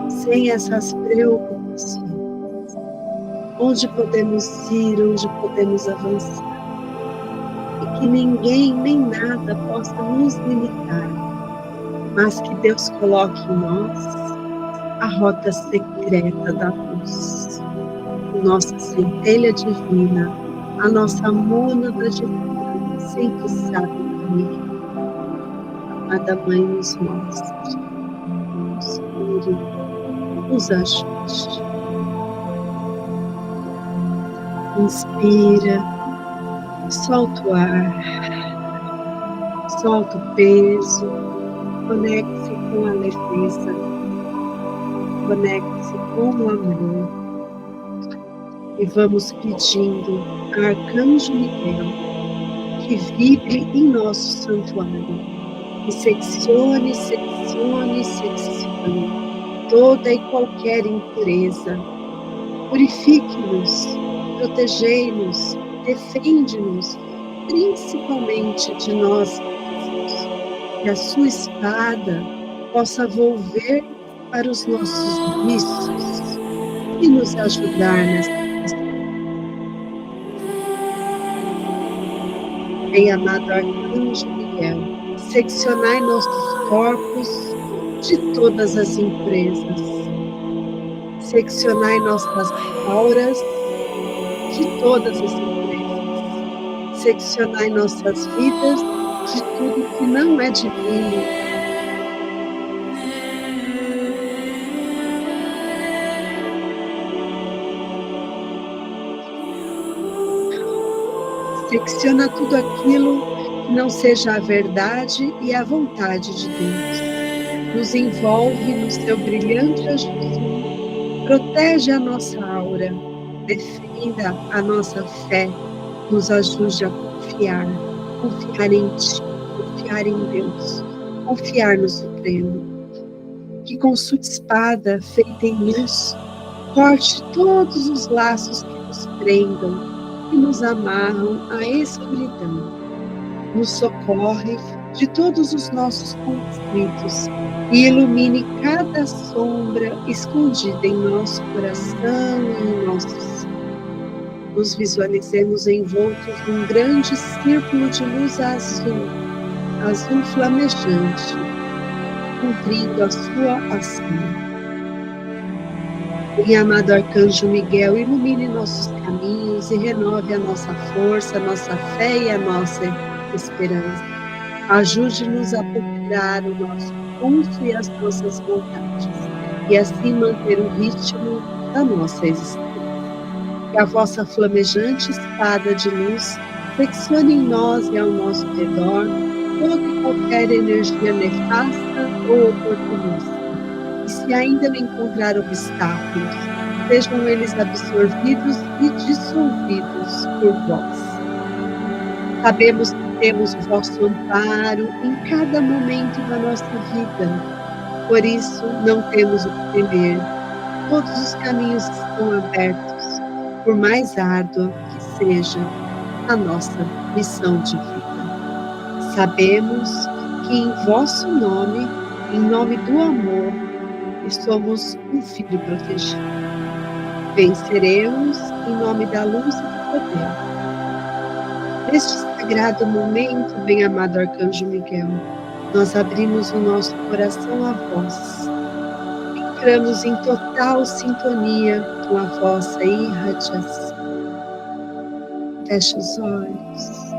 sem essas preocupações? Onde podemos ir, onde podemos avançar? E que ninguém nem nada possa nos limitar, mas que Deus coloque em nós a rota secreta da luz, nossa centelha divina, a nossa mônada divina, sempre sabe o caminho. Amada Mãe, nos mostre, nos cure, nos ajude. Inspira Solta o ar, solta o peso, conecte-se com a leveza, conecte-se com o amor. E vamos pedindo ao Arcanjo Miguel que vibre em nosso santuário e seccione toda e qualquer impureza. Purifique-nos, protegei-nos, defende-nos, principalmente de nós mesmos. Que a sua espada possa volver para os nossos vícios e nos ajudar nessa questão. Bem amado Arcanjo Miguel, seccionai nossos corpos de todas as impurezas. Seccionai nossas auras de todas as impurezas. Seccionai nossas vidas de tudo que não é divino. Secciona tudo aquilo que não seja a verdade e a vontade de Deus. Nos envolve no seu brilhante azul. Protege a nossa aura, defenda a nossa fé, nos ajude a confiar em Ti, confiar em Deus, confiar no Supremo. Que com sua espada feita em luz, corte todos os laços que nos prendam e nos amarram à escuridão. Nos socorre de todos os nossos conflitos e ilumine cada sombra escondida em nosso coração e em nosso ser. Nos visualizemos envoltos num grande círculo de luz azul flamejante, cumprindo a sua ação. E amado Arcanjo Miguel, ilumine nossos caminhos e renove a nossa força, a nossa fé e a nossa esperança. Ajude-nos a procurar o nosso pulso e as nossas vontades, e assim manter o ritmo da nossa existência. Que a vossa flamejante espada de luz seccione em nós e ao nosso redor toda e qualquer energia nefasta ou oportunista. E se ainda não encontrar obstáculos, sejam eles absorvidos e dissolvidos por vós. Sabemos que temos o vosso amparo em cada momento da nossa vida. Por isso, não temos o que temer. Todos os caminhos estão abertos, por mais árdua que seja a nossa missão de vida. Sabemos que em vosso nome, em nome do amor, somos um filho protegido. Venceremos em nome da luz e do poder. Neste sagrado momento, bem-amado Arcanjo Miguel, nós abrimos o nosso coração a vós. Entramos em total sintonia com a vossa irradiação. Feche os olhos.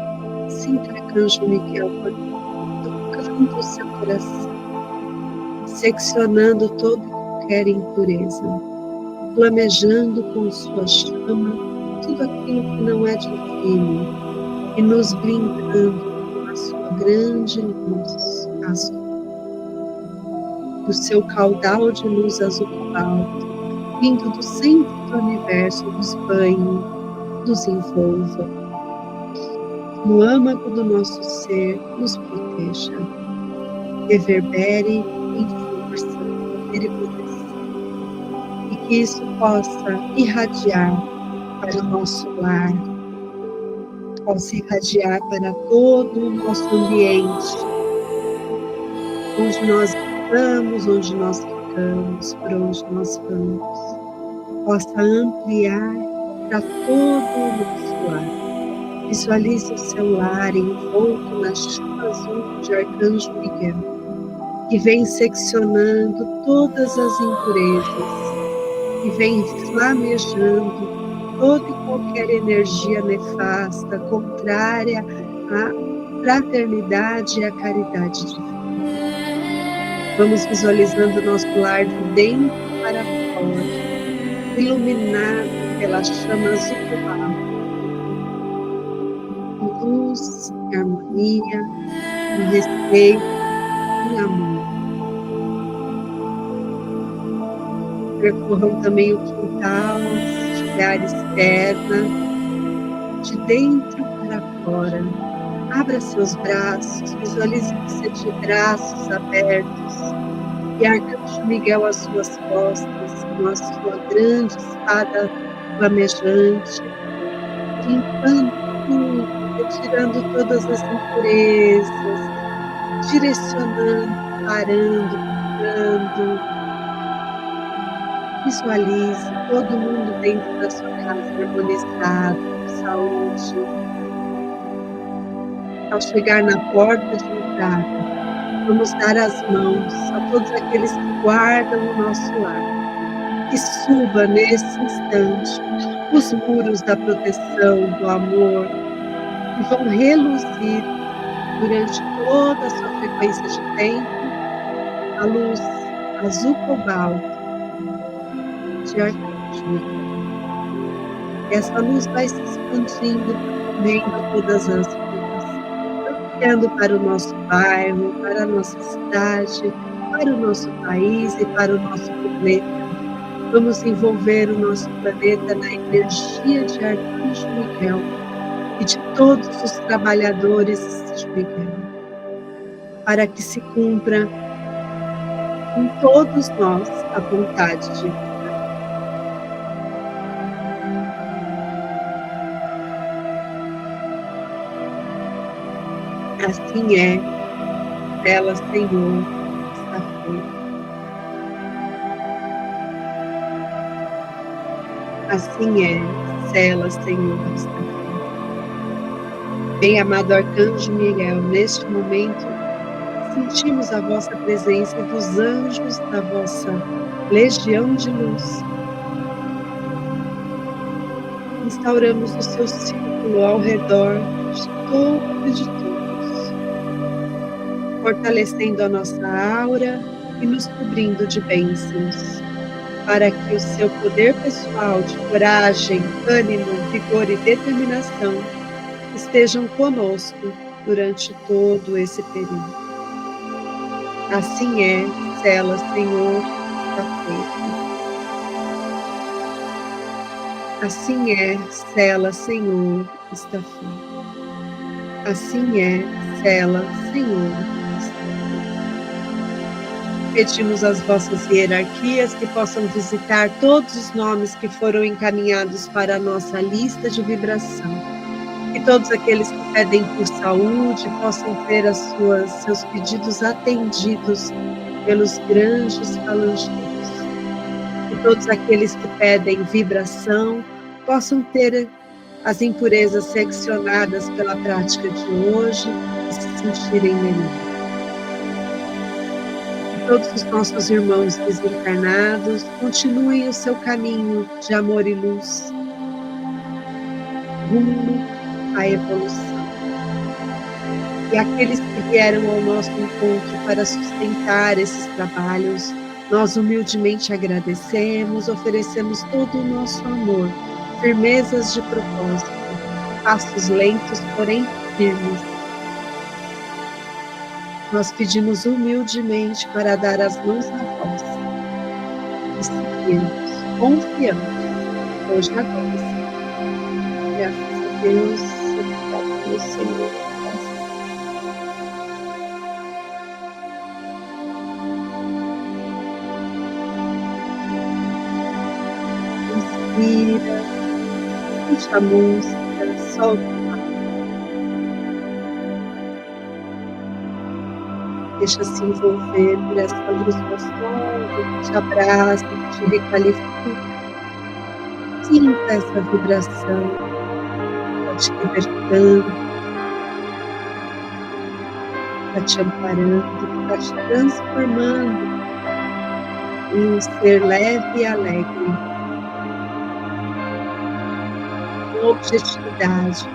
Sinta Arcanjo Miguel tocando o seu coração, seccionando toda e qualquer impureza, flamejando com sua chama tudo aquilo que não é divino e nos blindando com a sua grande luz azul. Do seu caudal de luz azul alto, vindo do centro do universo, nos banhe, nos envolva. No âmago do nosso ser, nos proteja. Reverbere em força, poder e proteção. E que isso possa irradiar para o nosso lar, possa irradiar para todo o nosso ambiente, onde nós estamos, onde nós ficamos, por onde nós vamos, possa ampliar para todo o nosso lar. Visualize o seu lar envolto na chama azul de Arcanjo Miguel, que vem seccionando todas as impurezas, que vem flamejando toda e qualquer energia nefasta, contrária à fraternidade e à caridade divina. Vamos visualizando o nosso lar de dentro para fora, iluminado pela chama azul do alto. luz, em harmonia, em respeito, em amor. Percorram também o quintal, se tiver externa, de dentro para fora. Abra seus braços, visualize você de braços abertos e Arcanjo Miguel às suas costas, com a sua grande espada flamejante, limpando tudo, retirando todas as impurezas, direcionando, parando, curando. Visualize todo mundo dentro da sua casa harmonizado, com saúde. Ao chegar na porta de entrada, vamos dar as mãos a todos aqueles que guardam o nosso lar. Que suba nesse instante os muros da proteção, do amor, que vão reluzir durante toda a sua frequência de tempo a luz azul cobalto de Arcanjo Miguel. E essa luz vai se expandindo, percorrendo todas as ruas, ampliando para o nosso bairro, para a nossa cidade, para o nosso país e para o nosso planeta. Vamos envolver o nosso planeta na energia de Arcanjo Miguel e de todos os trabalhadores de Miguel, para que se cumpra em todos nós a vontade de Deus. Assim é, ela, Senhor, está feita. Assim é, sela, Senhor, está feita. Bem amado Arcanjo Miguel, neste momento, sentimos a vossa presença e dos anjos da vossa legião de luz. Instauramos o seu círculo ao redor de todos e de todos, fortalecendo a nossa aura e nos cobrindo de bênçãos, para que o seu poder pessoal de coragem, ânimo, vigor e determinação estejam conosco durante todo esse período. Assim é, sela, Senhor, está feita. Assim é, sela, Senhor, está feita. Assim é, sela, Senhor, está feita. Pedimos às vossas hierarquias que possam visitar todos os nomes que foram encaminhados para a nossa lista de vibração. Que todos aqueles que pedem por saúde possam ter seus pedidos atendidos pelos grandes falanginos. Que todos aqueles que pedem vibração possam ter as impurezas seccionadas pela prática de hoje e se sentirem melhor. Que todos os nossos irmãos desencarnados continuem o seu caminho de amor e luz, rumo à evolução. E aqueles que vieram ao nosso encontro para sustentar esses trabalhos, nós humildemente agradecemos, oferecemos todo o nosso amor, firmezas de propósito, passos lentos, porém firmes. Nós pedimos humildemente para dar as mãos à voz e seguirmos, confiamos, hoje e agora. Graças a Deus, obrigado pelo Senhor. Inspira, puxa a música, solta o ar. Deixa-se envolver por essa luz gostosa que te abraça, que te requalifica. Sinta essa vibração, está te libertando, está te amparando, está te transformando em um ser leve e alegre, com objetividade,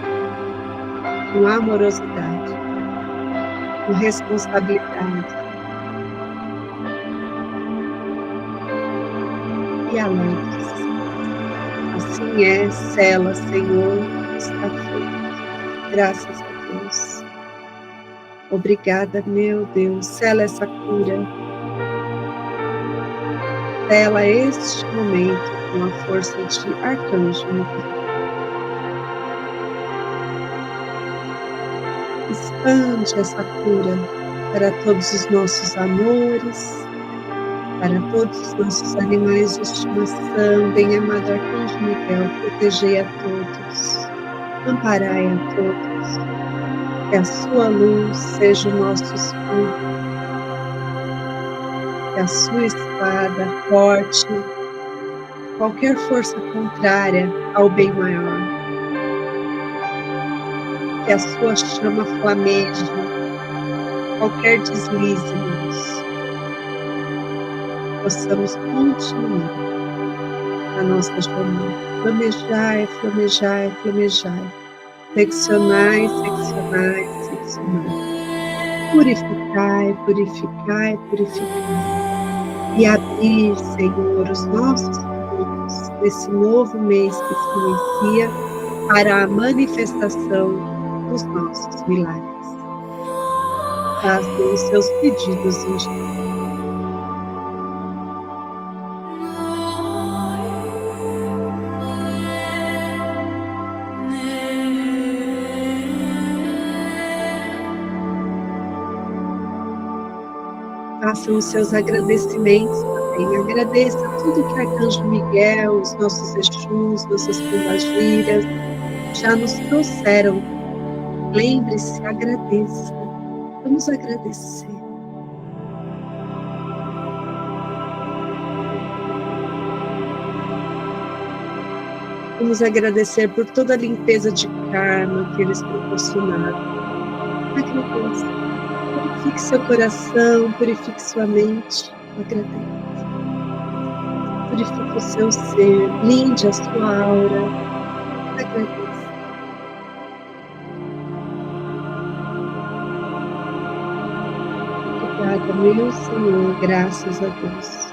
com amorosidade, com responsabilidade e alegres. Assim é, sela, Senhor, está feito. Graças a Deus. Deus. Obrigada, meu Deus. Sela essa cura. Sela este momento com a força de Arcanjo Miguel. Expande essa cura para todos os nossos amores, para todos os nossos animais de estimação. Bem-amado Arcanjo Miguel, protegei a todos, amparai a todos, que a sua luz seja o nosso escudo, que a sua espada corte qualquer força contrária ao bem maior, que a sua chama flameje qualquer deslize-nos, possamos continuar a nossa jornada. Flamejai, flamejai, flamejai. Seccionai, seccionai, seccionai. Purificai, purificai, purificai. E abrir, Senhor, os nossos caminhos nesse novo mês que se inicia para a manifestação dos nossos milagres. Façam os seus pedidos em Jesus. Façam os seus agradecimentos também. Agradeça tudo que Arcanjo Miguel, os nossos Exus, nossas pombagiras já nos trouxeram. Lembre-se, agradeça. Vamos agradecer. Vamos agradecer por toda a limpeza de karma que eles proporcionaram. Agradeça. Purifique seu coração, purifique sua mente. Agradeça. Purifique o seu ser, linde a sua aura. Agradeça. Obrigada, meu Senhor, graças a Deus.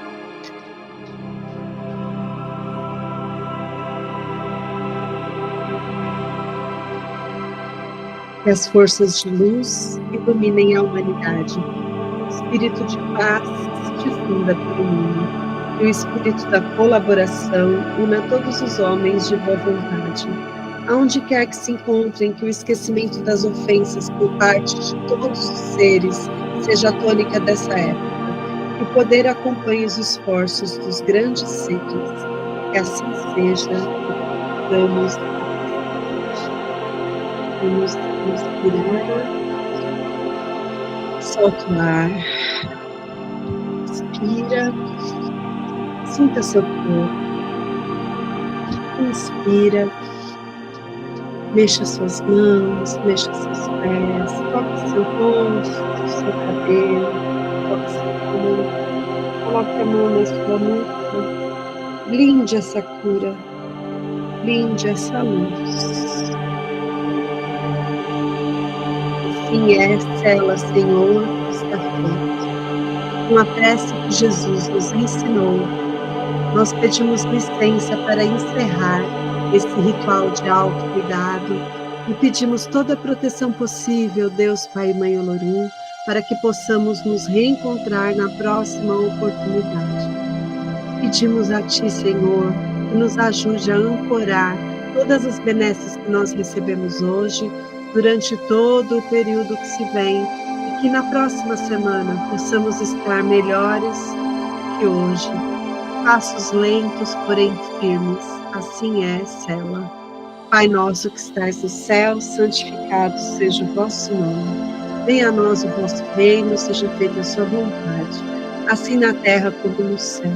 Que as forças de luz iluminem a humanidade. O espírito de paz se difunda pelo mundo. E o espírito da colaboração una todos os homens de boa vontade. Aonde quer que se encontrem, que o esquecimento das ofensas por parte de todos os seres seja a tônica dessa época. Que o poder acompanhe os esforços dos grandes seres. Que assim seja. Vamos inspirar, solta o ar, expira, sinta seu corpo, inspira, mexa suas mãos, mexa seus pés, toque seu rosto, seu cabelo, toque seu corpo, coloque a mão na sua nuca, blinde essa cura, blinde essa luz. Assim é, sela, Senhor, está feito. Com a prece que Jesus nos ensinou, nós pedimos licença para encerrar esse ritual de autocuidado e pedimos toda a proteção possível, Deus Pai e Mãe Olorum, para que possamos nos reencontrar na próxima oportunidade. Pedimos a Ti, Senhor, que nos ajude a ancorar todas as benesses que nós recebemos hoje, durante todo o período que se vem, e que na próxima semana possamos estar melhores que hoje. Passos lentos, porém firmes, assim é, sela. Pai nosso que estais no céu, santificado seja o vosso nome. Venha a nós o vosso reino, seja feita a sua vontade, assim na terra como no céu.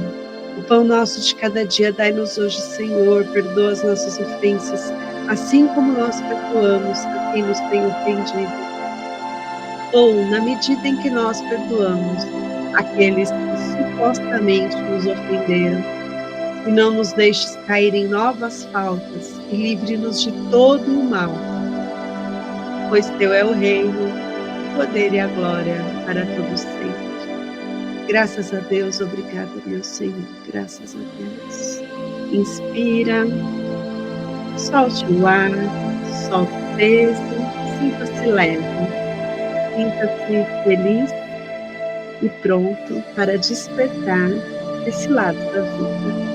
O pão nosso de cada dia dai-nos hoje, Senhor, perdoa as nossas ofensas, assim como nós perdoamos a quem nos tem ofendido. Ou, na medida em que nós perdoamos aqueles que supostamente nos ofenderam. E não nos deixes cair em novas faltas, e livre-nos de todo o mal. Pois Teu é o reino, o poder e a glória para todos sempre. Graças a Deus, obrigada, meu Senhor, graças a Deus. Inspira. Solte o ar, solte o peso, sinta-se leve, sinta-se feliz e pronto para despertar esse lado da vida.